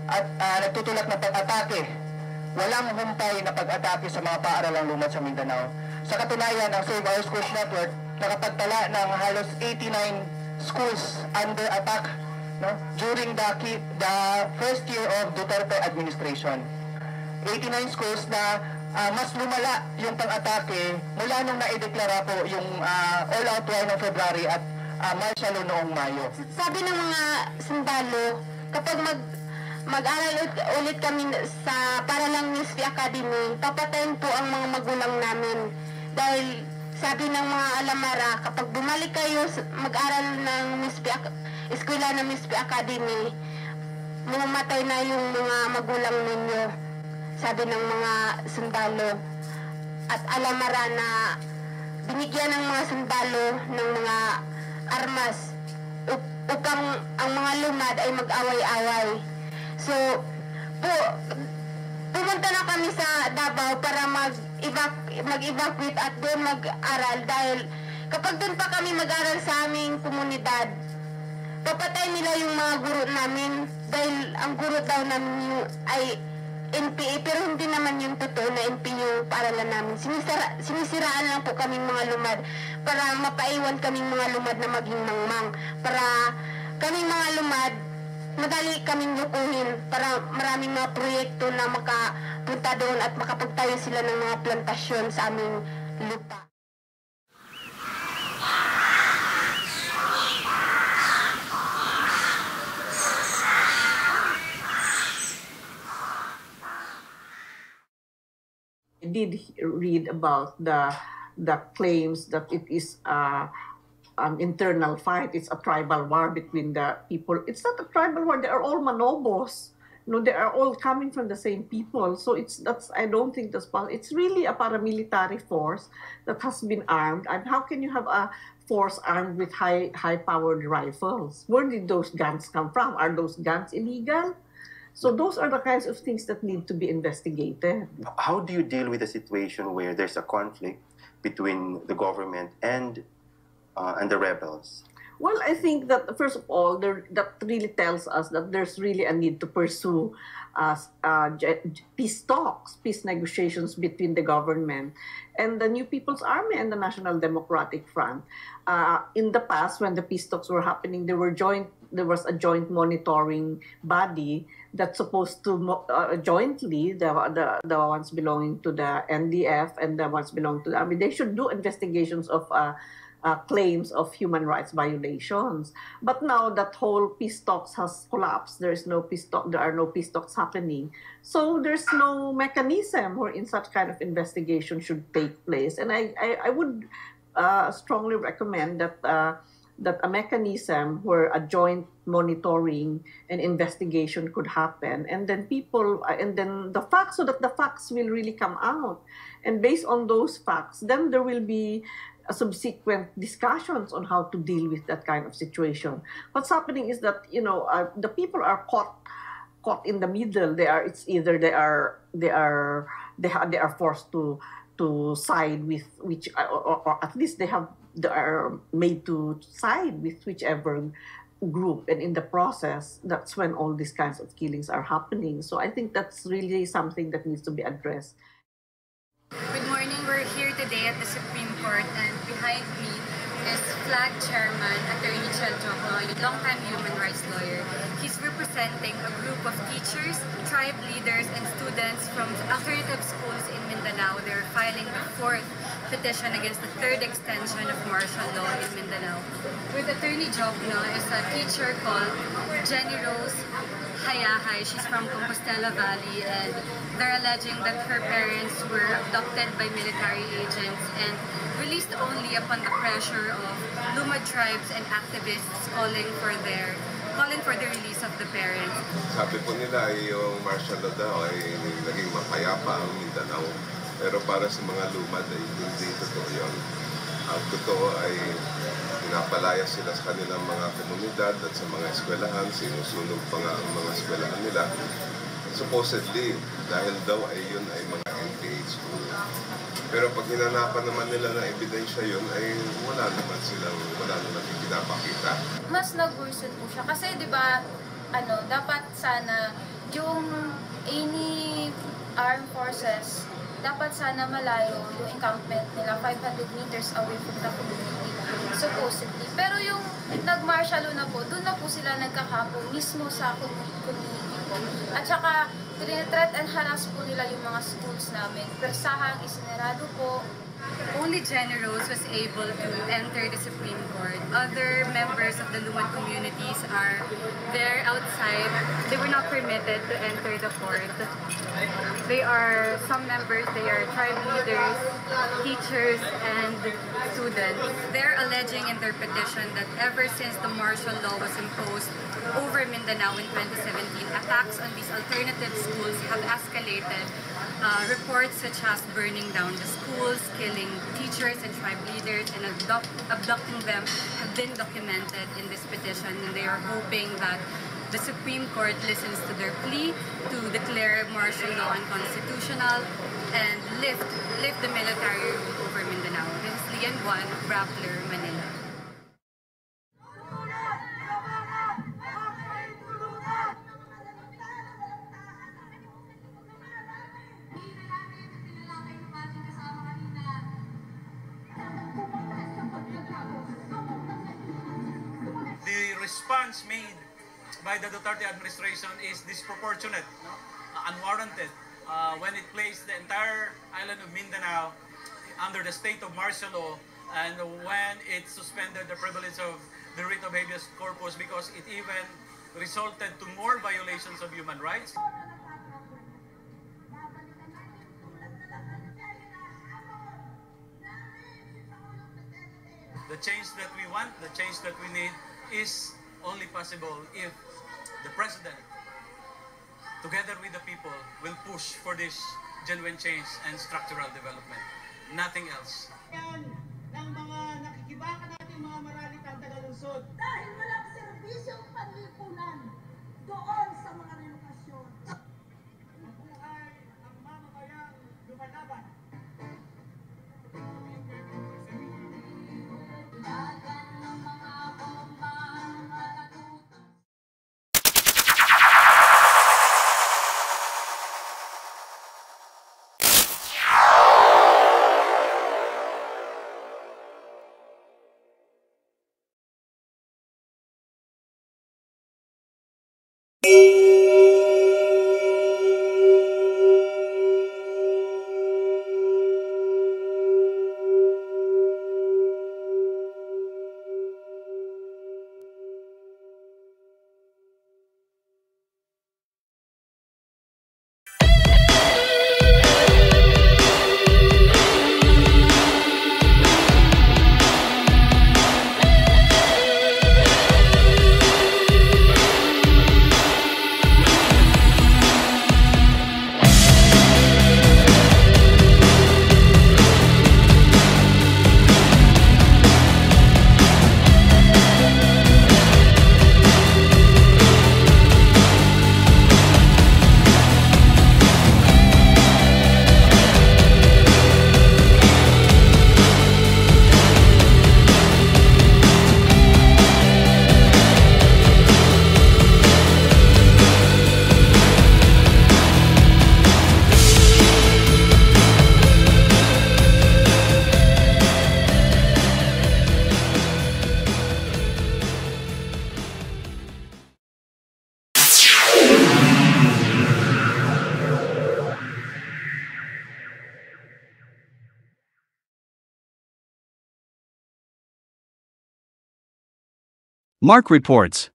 at nagtutulak na pag-atake. Walang humpay na pag-atake sa mga paaralang lumad sa Mindanao. Sa katunayan, ang Save Our Schools Network nakapagtala ng halos 89 schools under attack, no, during the first year of Duterte administration. 89 schools na mas lumala yung pang-atake mula nung naideklara po yung all-out war noong February at martial law noong Mayo. Sabi ng mga sundalo, kapag mag-aral ulit kami sa Paralang Misfi Academy, papatayin po ang mga magulang namin. Dahil sabi ng mga alamara, kapag bumalik kayo mag-aral ng eskwela ng Misfi Academy, mamamatay na yung mga magulang ninyo. Sabi ng mga sundalo. At alamara na binigyan ng mga sundalo ng mga armas upang ang mga lumad ay mag-away-away. So, pumunta na kami sa Davao para mag-evacuate at doon mag-aral dahil kapag doon pa kami mag-aral sa aming komunidad, papatay nila yung mga guro namin dahil ang guro daw namin ay NPA, pero hindi naman yung totoo na NPA yung paaralan namin. Sinisiraan lang po kaming mga lumad para mapaiwan kaming mga lumad na maging mangmang. Para kaming mga lumad, madali kaming lukuhin para maraming mga proyekto na makapunta doon at makapagtayo sila ng mga plantasyon sa aming lupa. I did read about the claims that it is an internal fight. It's a tribal war between the people. It's not a tribal war. They are all manobos. No, they are all coming from the same people. So I don't think that's possible. It's really a paramilitary force that has been armed. And how can you have a force armed with high-powered rifles? Where did those guns come from? Are those guns illegal? So those are the kinds of things that need to be investigated. How do you deal with a situation where there's a conflict between the government and the rebels? Well, I think that first of all, that really tells us that there's really a need to pursue peace talks, peace negotiations between the government and the New People's Army and the National Democratic Front. In the past, when the peace talks were happening, there was a joint monitoring body that's supposed to jointly, the ones belonging to the NDF and the ones belonging to the Army, they should do investigations of claims of human rights violations. But now that whole peace talks has collapsed. There are no peace talks happening. So there's no mechanism wherein such kind of investigation should take place. And I would strongly recommend that a mechanism where a joint monitoring and investigation could happen, and then the facts, so that the facts will really come out. And based on those facts, then there will be subsequent discussions on how to deal with that kind of situation. What's happening is that the people are caught in the middle. They are forced to side with which, or at least they are made to side with whichever group, and in the process, that's when all these kinds of killings are happening. So I think that's really something that needs to be addressed. Good morning. We're here today at the Supreme Court, and behind me is Flag Chairman Attorney Chel Jokloy, longtime human rights lawyer. He's representing a group of teachers, tribe leaders, and students from alternative schools in Mindanao. They're filing the 4th petition against the third extension of martial law in Mindanao. With Attorney Jobno is a teacher called Jenny Rose Hayahay. She's from Compostela Valley, and they're alleging that her parents were abducted by military agents and released only upon the pressure of Lumad tribes and activists calling for the release of the parents. Sabi po nila ay yung martial law daw ay naging mapayapa ang Mindanao. Pero para sa mga Lumad ay hindi totoo yun. Ang totoo ay pinapalaya sila sa kanilang mga komunidad at sa mga eskwelahan, sinusunog pa nga ang mga eskwelahan nila. Supposedly, dahil daw ay yun ay mga NPA school. Pero pag hinanapan naman nila ng ebidensya yun, ay wala naman pinapakita. Mas nag-worsen po siya. Kasi di ba, dapat sana yung any armed forces, dapat sana malayo yung encampment nila 500 meters away from the community, supposedly. Pero yung nag-martial law na po, doon na po sila nagkakapo mismo sa community po. At saka, threat and harass po nila yung mga schools namin. Persahang isinerado po. Only Jenny Rose was able to enter the Supreme Court. Other members of the Lumad communities are there outside. They were not permitted to enter the court. Some members, they are tribe leaders, teachers, and students. They're alleging in their petition that ever since the martial law was imposed over Mindanao in 2017, attacks on these alternative schools have escalated. Reports such as burning down the schools, killing teachers and tribe leaders, and abducting them have been documented in this petition, and they are hoping that the Supreme Court listens to their plea to declare martial law unconstitutional and lift the military rule over Mindanao. This is Lian Juan, Rappler, Manila. The response made by the Duterte administration is disproportionate, unwarranted, when it placed the entire island of Mindanao under the state of martial law, and when it suspended the privilege of the writ of habeas corpus, because it even resulted to more violations of human rights. The change that we want, the change that we need, is only possible if the President, together with the people, will push for this genuine change and structural development. Nothing else. Ng mga nakikibaka natin mga maralitang taga-lungsod. Dahil walang serbisyong panlipunan doon sa mga relokasyon. Mabuhay ang mamamayang lumalaban. you Mark reports.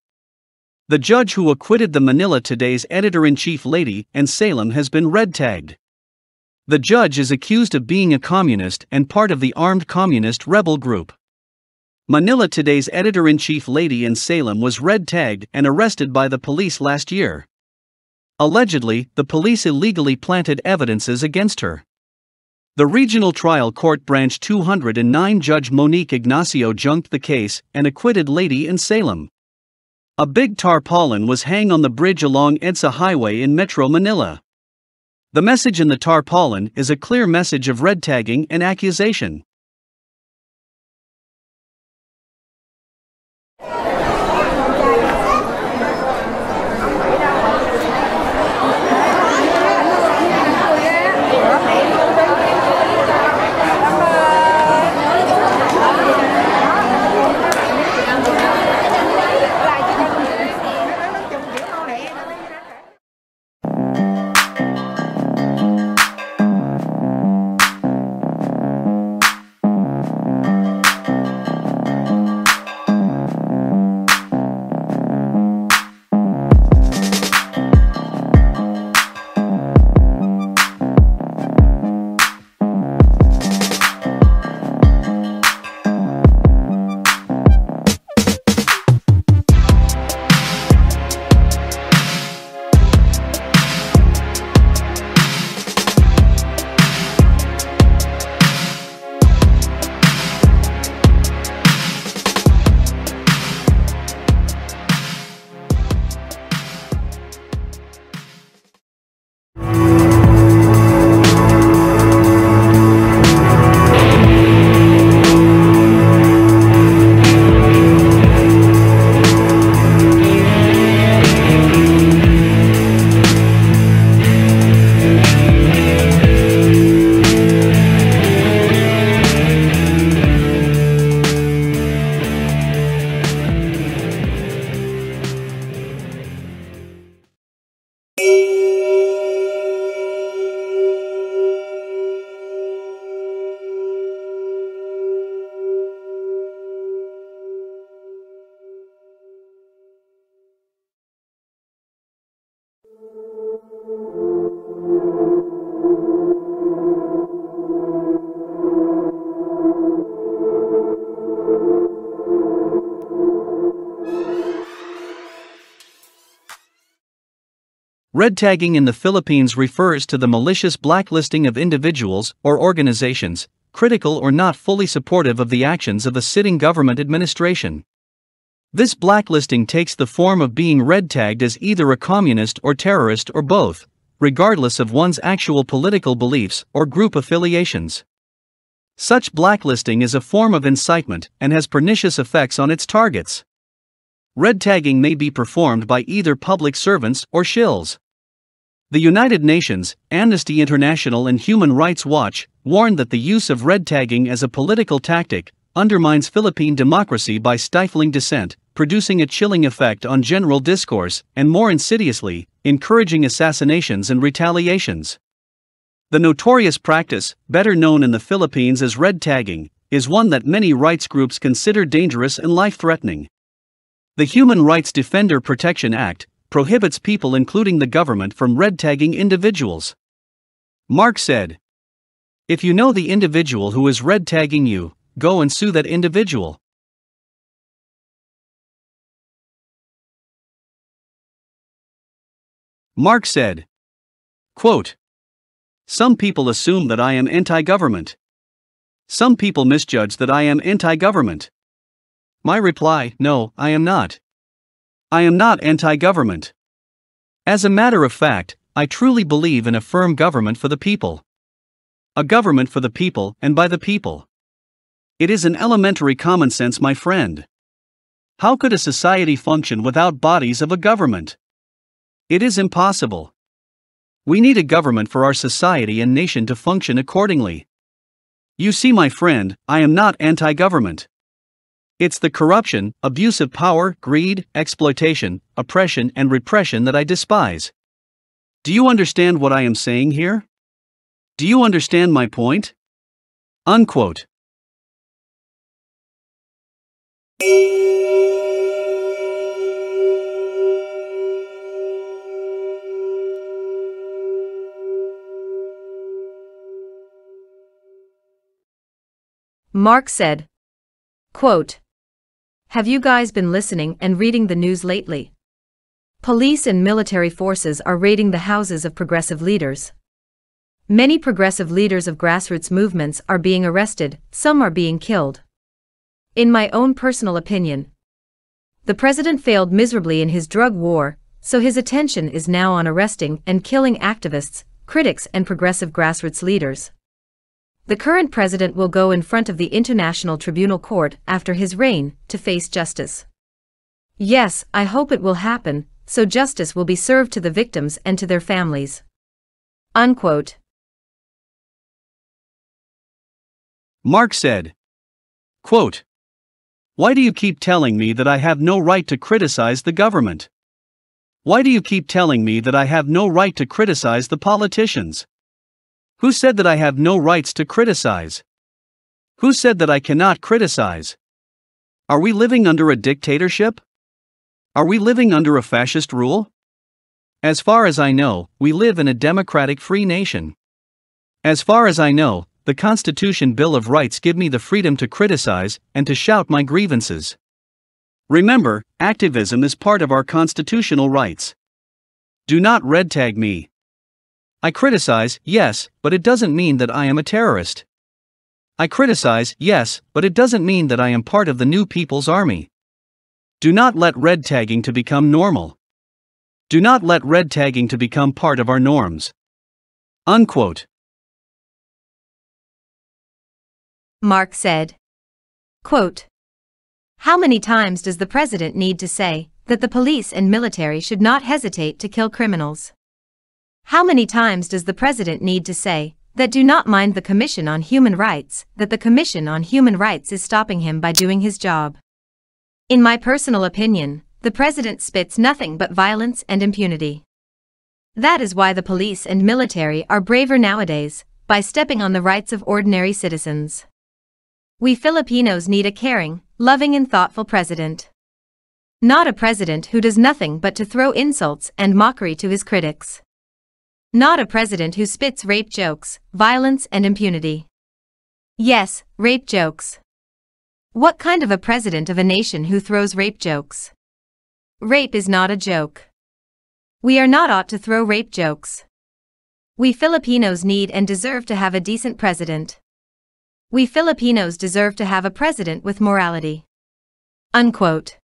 The judge who acquitted the Manila Today's editor-in-chief Lady and Salem has been red-tagged. The judge is accused of being a communist and part of the armed communist rebel group. Manila Today's editor-in-chief Lady in Salem was red-tagged and arrested by the police last year. Allegedly, the police illegally planted evidences against her. The Regional Trial Court Branch 209 Judge Monique Ignacio junked the case and acquitted Lady in Salem. A big tarpaulin was hung on the bridge along EDSA Highway in Metro Manila. The message in the tarpaulin is a clear message of red-tagging and accusation. Red tagging in the Philippines refers to the malicious blacklisting of individuals or organizations, critical or not fully supportive of the actions of the sitting government administration. This blacklisting takes the form of being red tagged as either a communist or terrorist or both, regardless of one's actual political beliefs or group affiliations. Such blacklisting is a form of incitement and has pernicious effects on its targets. Red tagging may be performed by either public servants or shills. The United Nations, Amnesty International and Human Rights Watch warned that the use of red tagging as a political tactic undermines Philippine democracy by stifling dissent, producing a chilling effect on general discourse, and more insidiously, encouraging assassinations and retaliations. The notorious practice, better known in the Philippines as red tagging, is one that many rights groups consider dangerous and life-threatening. The Human Rights Defender Protection Act prohibits people including the government from red tagging individuals. Mark said, "If you know the individual who is red tagging you, go and sue that individual." Mark said, quote, "Some people assume that I am anti-government. Some people misjudge that I am anti-government. My reply, no, I am not. I am not anti-government. As a matter of fact, I truly believe in a firm government for the people. A government for the people and by the people. It is an elementary common sense, my friend. How could a society function without bodies of a government? It is impossible. We need a government for our society and nation to function accordingly. You see, my friend, I am not anti-government. It's the corruption, abuse of power, greed, exploitation, oppression and repression that I despise. Do you understand what I am saying here? Do you understand my point?" Unquote. Mark said, quote, "Have you guys been listening and reading the news lately? Police and military forces are raiding the houses of progressive leaders. Many progressive leaders of grassroots movements are being arrested, some are being killed. In my own personal opinion, the president failed miserably in his drug war, so his attention is now on arresting and killing activists, critics and progressive grassroots leaders. The current president will go in front of the International Tribunal Court after his reign to face justice. Yes, I hope it will happen, so justice will be served to the victims and to their families." Unquote. Mark said, quote, "Why do you keep telling me that I have no right to criticize the government? Why do you keep telling me that I have no right to criticize the politicians? Who said that I have no rights to criticize? Who said that I cannot criticize? Are we living under a dictatorship? Are we living under a fascist rule? As far as I know, we live in a democratic free nation. As far as I know, the Constitution Bill of Rights give me the freedom to criticize and to shout my grievances. Remember, activism is part of our constitutional rights. Do not red tag me. I criticize, yes, but it doesn't mean that I am a terrorist. I criticize, yes, but it doesn't mean that I am part of the New People's Army. Do not let red tagging to become normal. Do not let red tagging to become part of our norms." Unquote. Mark said, quote, "How many times does the president need to say that the police and military should not hesitate to kill criminals? How many times does the president need to say that do not mind the Commission on Human Rights, that the Commission on Human Rights is stopping him by doing his job? In my personal opinion, the president spits nothing but violence and impunity. That is why the police and military are braver nowadays, by stepping on the rights of ordinary citizens. We Filipinos need a caring, loving and thoughtful president. Not a president who does nothing but to throw insults and mockery to his critics. Not a president who spits rape jokes, violence and impunity. Yes, rape jokes. What kind of a president of a nation who throws rape jokes? Rape is not a joke. We are not ought to throw rape jokes. We Filipinos need and deserve to have a decent president. We Filipinos deserve to have a president with morality." Unquote.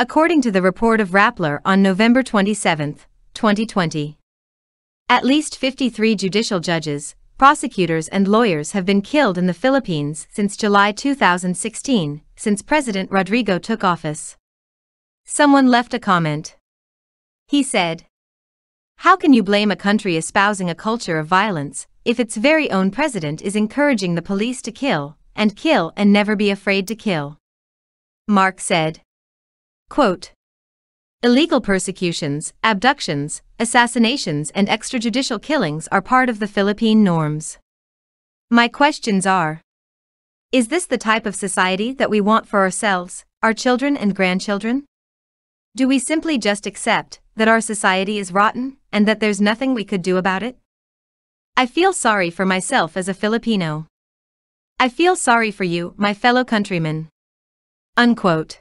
According to the report of Rappler on November 27, 2020. At least 53 judicial judges, prosecutors and lawyers have been killed in the Philippines since July 2016, since President Rodrigo took office. Someone left a comment. He said, How can you blame a country espousing a culture of violence if its very own president is encouraging the police to kill and never be afraid to kill? Mark said, quote, illegal persecutions, abductions, assassinations and extrajudicial killings are part of the Philippine norms. My questions are: is this the type of society that we want for ourselves, our children and grandchildren? Do we simply just accept that our society is rotten and that there's nothing we could do about it? I feel sorry for myself as a Filipino. I feel sorry for you, my fellow countrymen. Unquote.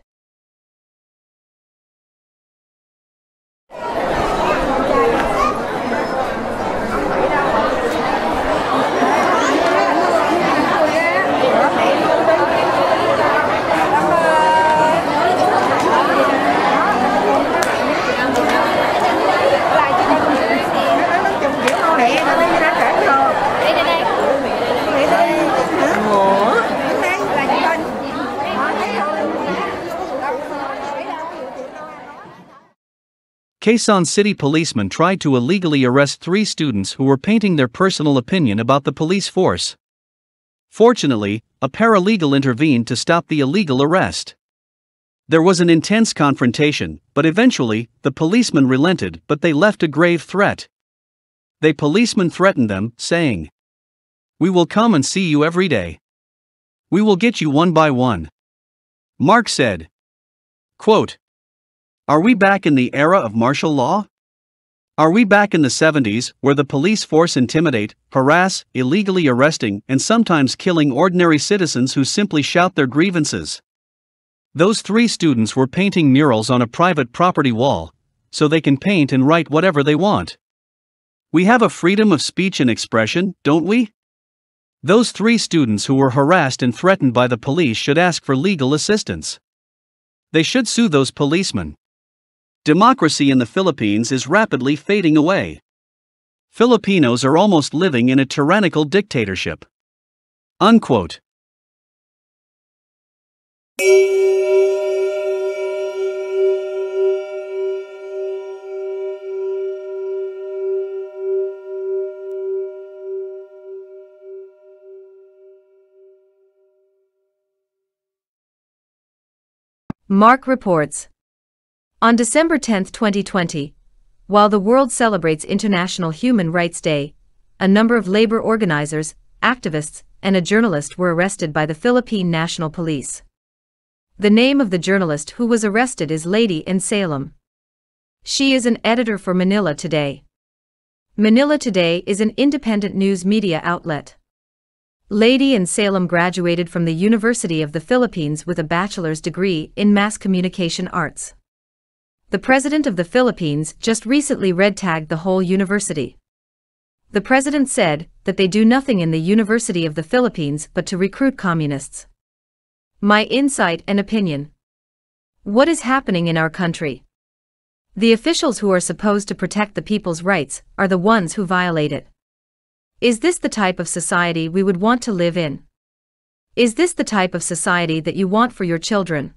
Quezon City policemen tried to illegally arrest 3 students who were painting their personal opinion about the police force. Fortunately, a paralegal intervened to stop the illegal arrest. There was an intense confrontation, but eventually, the policemen relented, but they left a grave threat. The policemen threatened them, saying, "We will come and see you every day. We will get you one by one." Mark said, quote, "Are we back in the era of martial law? Are we back in the 70s where the police force intimidate, harass, illegally arresting and sometimes killing ordinary citizens who simply shout their grievances?" Those 3 students were painting murals on a private property wall, so they can paint and write whatever they want. We have a freedom of speech and expression, don't we? Those 3 students who were harassed and threatened by the police should ask for legal assistance. They should sue those policemen. Democracy in the Philippines is rapidly fading away. Filipinos are almost living in a tyrannical dictatorship. Unquote. Mark reports. On December 10, 2020, while the world celebrates International Human Rights Day, a number of labor organizers, activists, and a journalist were arrested by the Philippine National Police. The name of the journalist who was arrested is Lady in Salem. She is an editor for Manila Today. Manila Today is an independent news media outlet. Lady in Salem graduated from the University of the Philippines with a bachelor's degree in mass communication arts. The president of the Philippines just recently red-tagged the whole university. The president said that they do nothing in the University of the Philippines but to recruit communists. My insight and opinion. What is happening in our country? The officials who are supposed to protect the people's rights are the ones who violate it. Is this the type of society we would want to live in? Is this the type of society that you want for your children?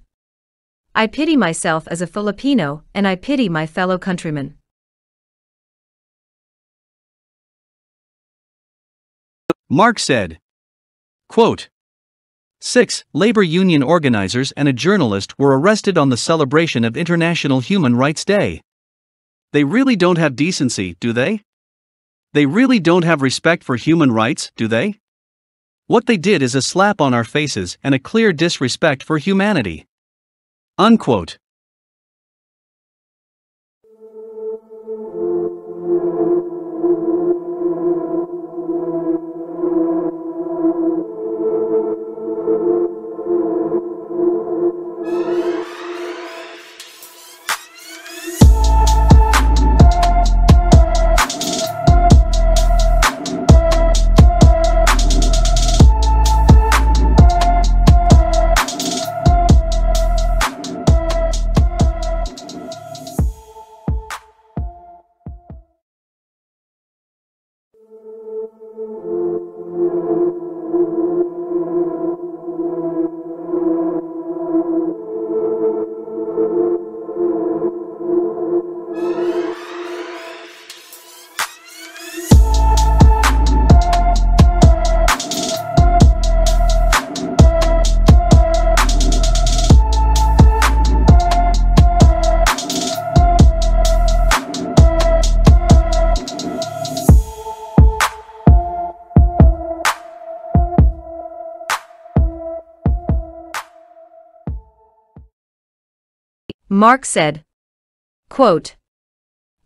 I pity myself as a Filipino and I pity my fellow countrymen. Mark said, quote, 6 labor union organizers and a journalist were arrested on the celebration of International Human Rights Day. They really don't have decency, do they? They really don't have respect for human rights, do they? What they did is a slap on our faces and a clear disrespect for humanity. Unquote. Mark said, quote,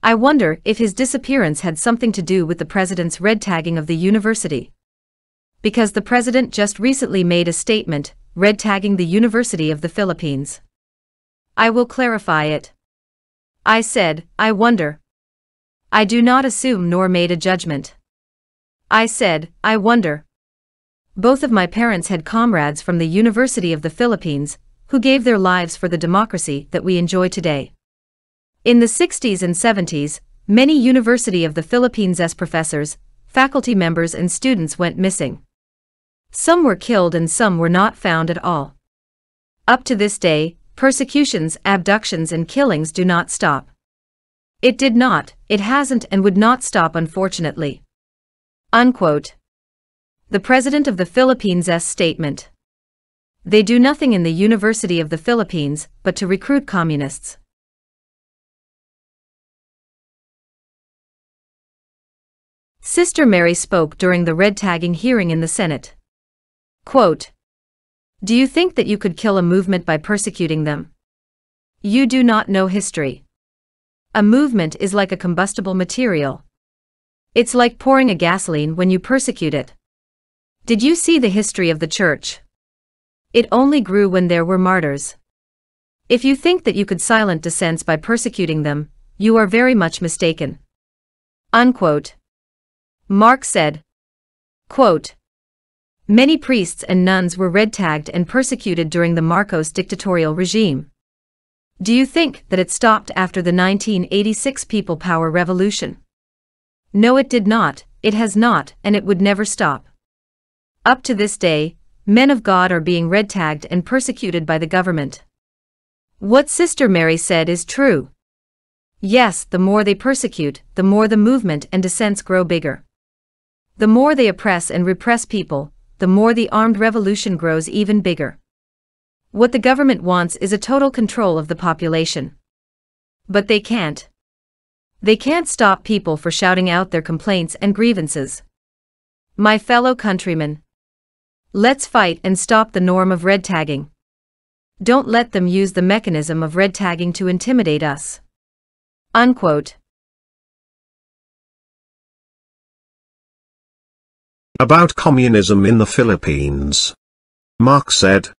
I wonder if his disappearance had something to do with the president's red tagging of the university. Because the president just recently made a statement, red tagging the University of the Philippines. I will clarify it. I said, I wonder. I do not assume nor made a judgment. I said, I wonder. Both of my parents had comrades from the University of the Philippines, who gave their lives for the democracy that we enjoy today. In the 60s and 70s, many University of the Philippines' professors, faculty members and students went missing. Some were killed and some were not found at all. Up to this day, persecutions, abductions and killings do not stop. It did not, it hasn't and would not stop unfortunately. Unquote. The President of the Philippines' statement. They do nothing in the University of the Philippines but to recruit communists. Sister Mary spoke during the red tagging hearing in the Senate. Quote, do you think that you could kill a movement by persecuting them? You do not know history. A movement is like a combustible material. It's like pouring a gasoline when you persecute it. Did you see the history of the church? It only grew when there were martyrs. If you think that you could silence dissents by persecuting them, you are very much mistaken. Unquote. Mark said, quote, many priests and nuns were red-tagged and persecuted during the Marcos dictatorial regime. Do you think that it stopped after the 1986 People Power Revolution? No, it did not, it has not, and it would never stop. Up to this day, men of God are being red-tagged and persecuted by the government. What Sister Mary said is true. Yes, the more they persecute, the more the movement and dissents grow bigger. The more they oppress and repress people, the more the armed revolution grows even bigger. What the government wants is a total control of the population. But they can't. They can't stop people for shouting out their complaints and grievances. My fellow countrymen, let's fight and stop the norm of red tagging. Don't let them use the mechanism of red tagging to intimidate us. Unquote. About communism in the Philippines. Mark said,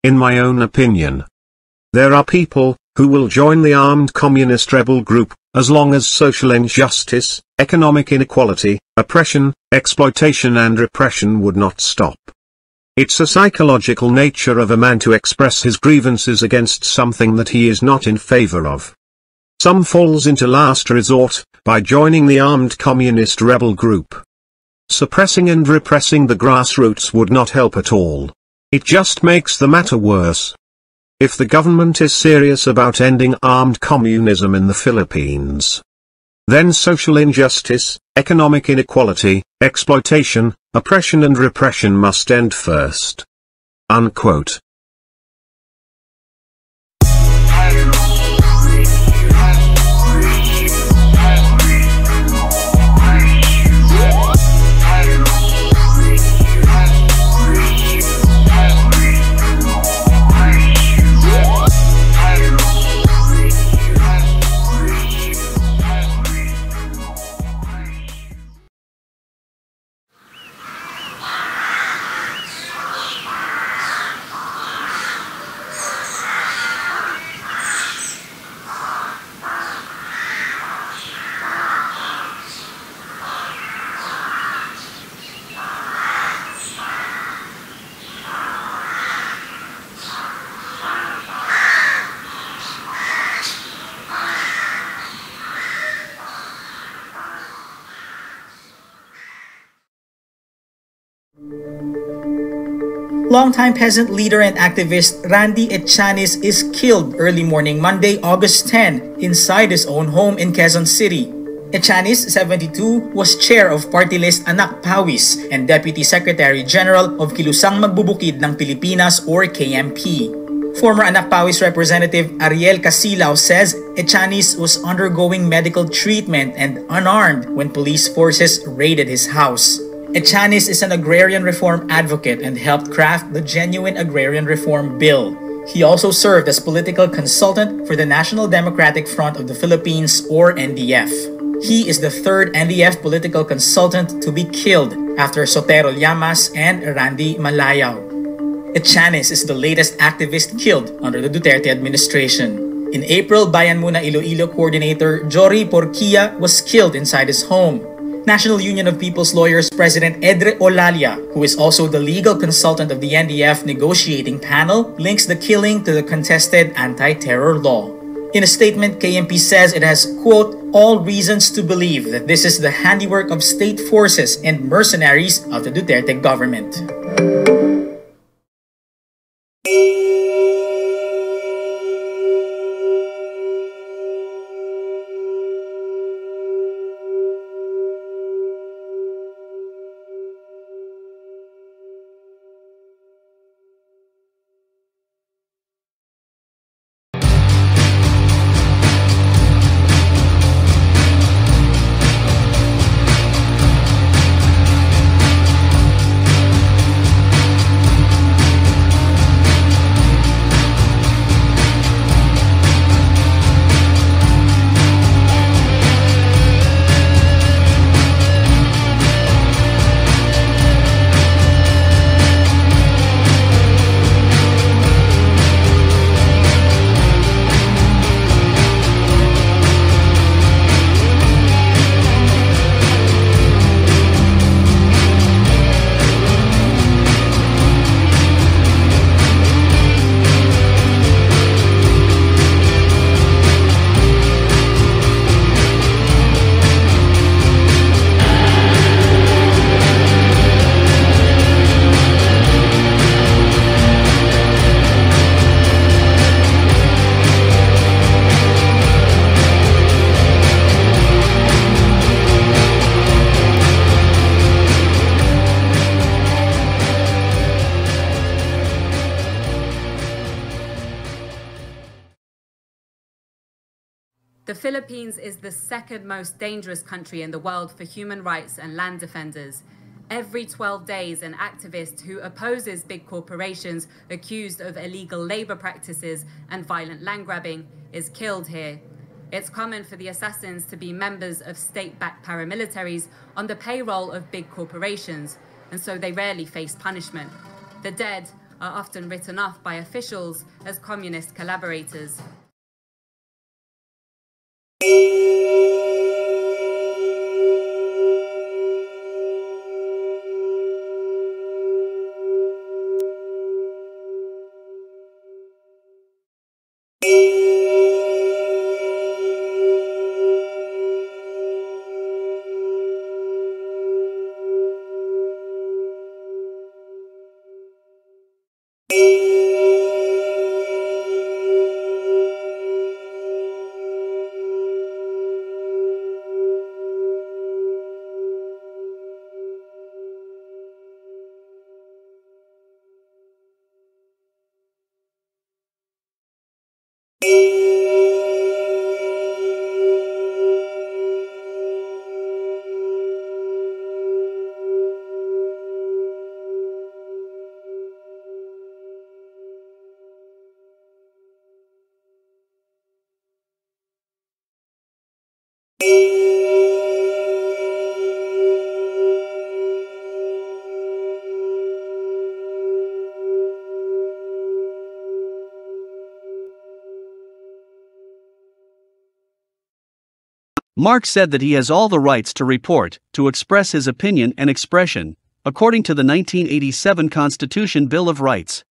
in my own opinion, there are people who will join the armed communist rebel group, as long as social injustice, economic inequality, oppression, exploitation and repression would not stop. It's a psychological nature of a man to express his grievances against something that he is not in favor of. Some falls into last resort, by joining the armed communist rebel group. Suppressing and repressing the grassroots would not help at all. It just makes the matter worse. If the government is serious about ending armed communism in the Philippines, then social injustice, economic inequality, exploitation, oppression and repression must end first. Unquote. Longtime peasant leader and activist Randy Echanis is killed early morning Monday, August 10, inside his own home in Quezon City. Echanis, 72, was chair of party list Anak Pawis and Deputy Secretary General of Kilusang Magbubukid ng Pilipinas or KMP. Former Anak Pawis Representative Ariel Casilao says Echanis was undergoing medical treatment and unarmed when police forces raided his house. Echanis is an agrarian reform advocate and helped craft the Genuine Agrarian Reform Bill. He also served as political consultant for the National Democratic Front of the Philippines, or NDF. He is the third NDF political consultant to be killed after Sotero Llamas and Randy Malayao. Echanes is the latest activist killed under the Duterte administration. In April, Bayan Muna Iloilo coordinator Jory Porquia was killed inside his home. National Union of People's Lawyers President Edre Olalia, who is also the legal consultant of the NDF negotiating panel, links the killing to the contested anti-terror law. In a statement, KMP says it has, quote, all reasons to believe that this is the handiwork of state forces and mercenaries of the Duterte government. The Philippines is the second most dangerous country in the world for human rights and land defenders. Every 12 days, an activist who opposes big corporations accused of illegal labor practices and violent land grabbing is killed here. It's common for the assassins to be members of state-backed paramilitaries on the payroll of big corporations, and so they rarely face punishment. The dead are often written off by officials as communist collaborators. Mark said that he has all the rights to report, to express his opinion and expression, according to the 1987 Constitution Bill of Rights.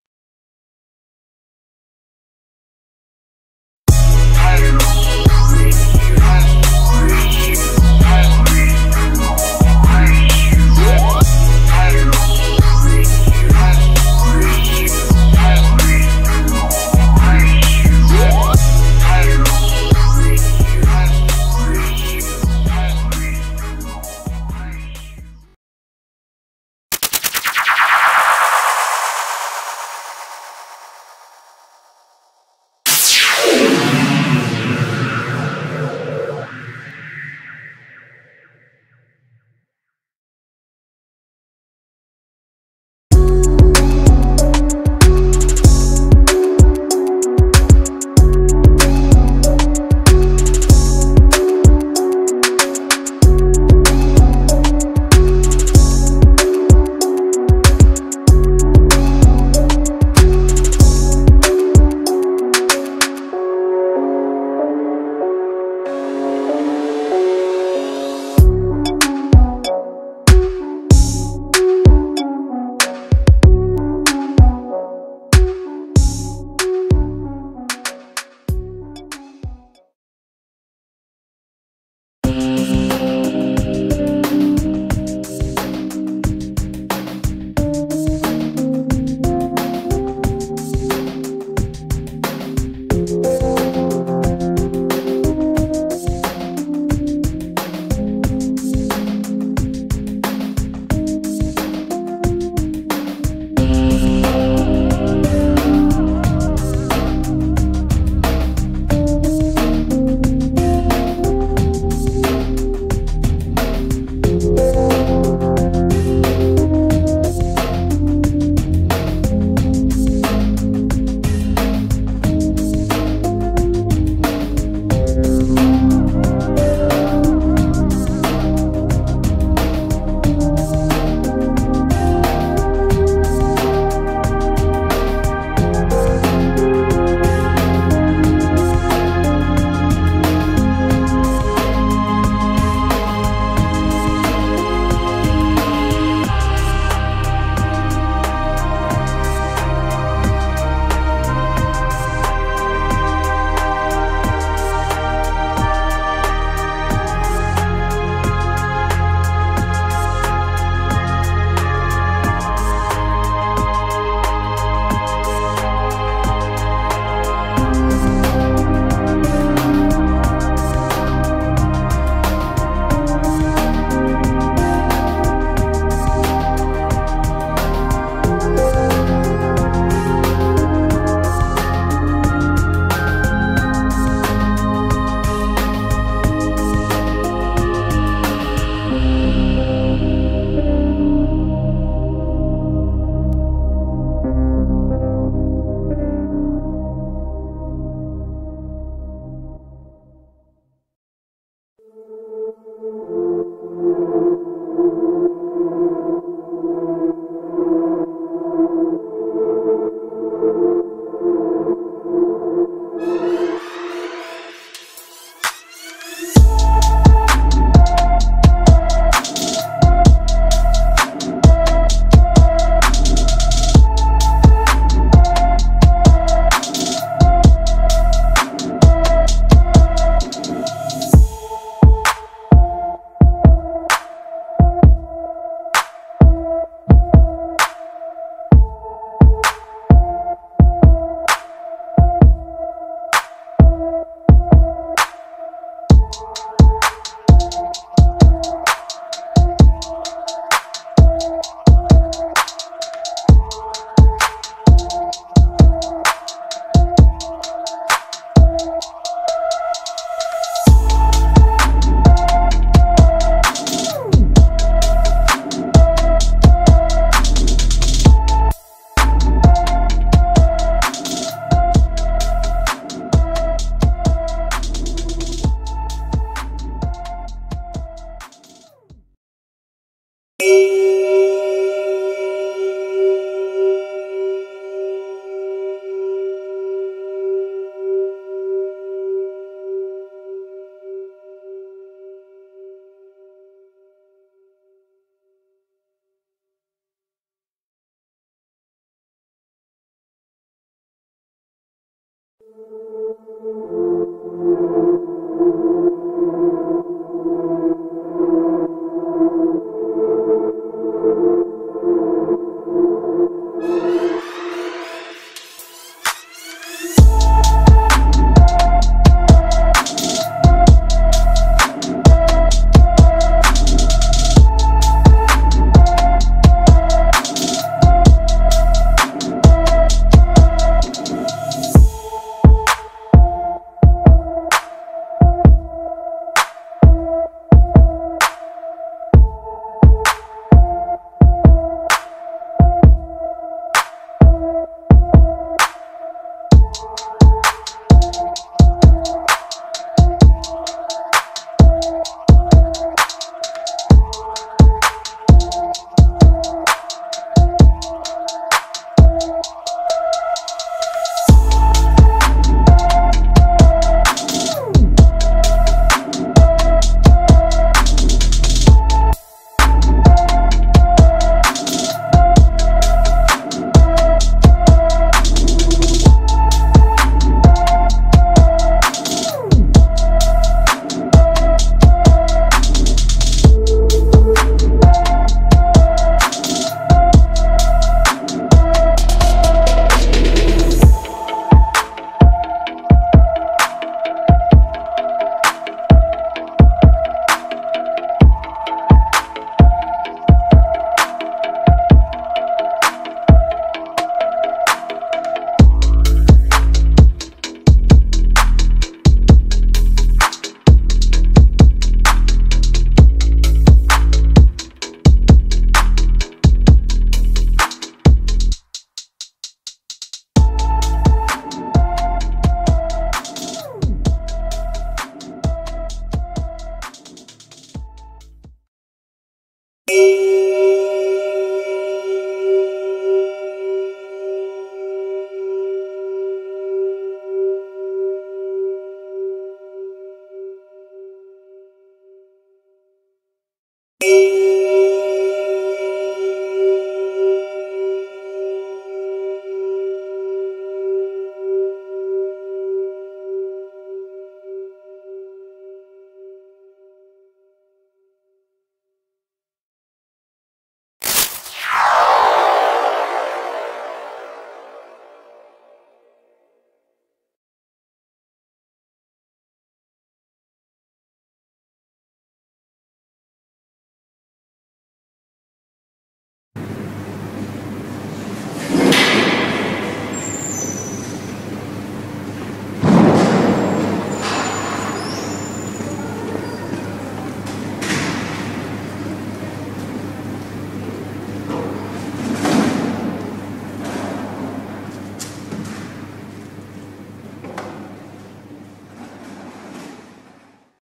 you.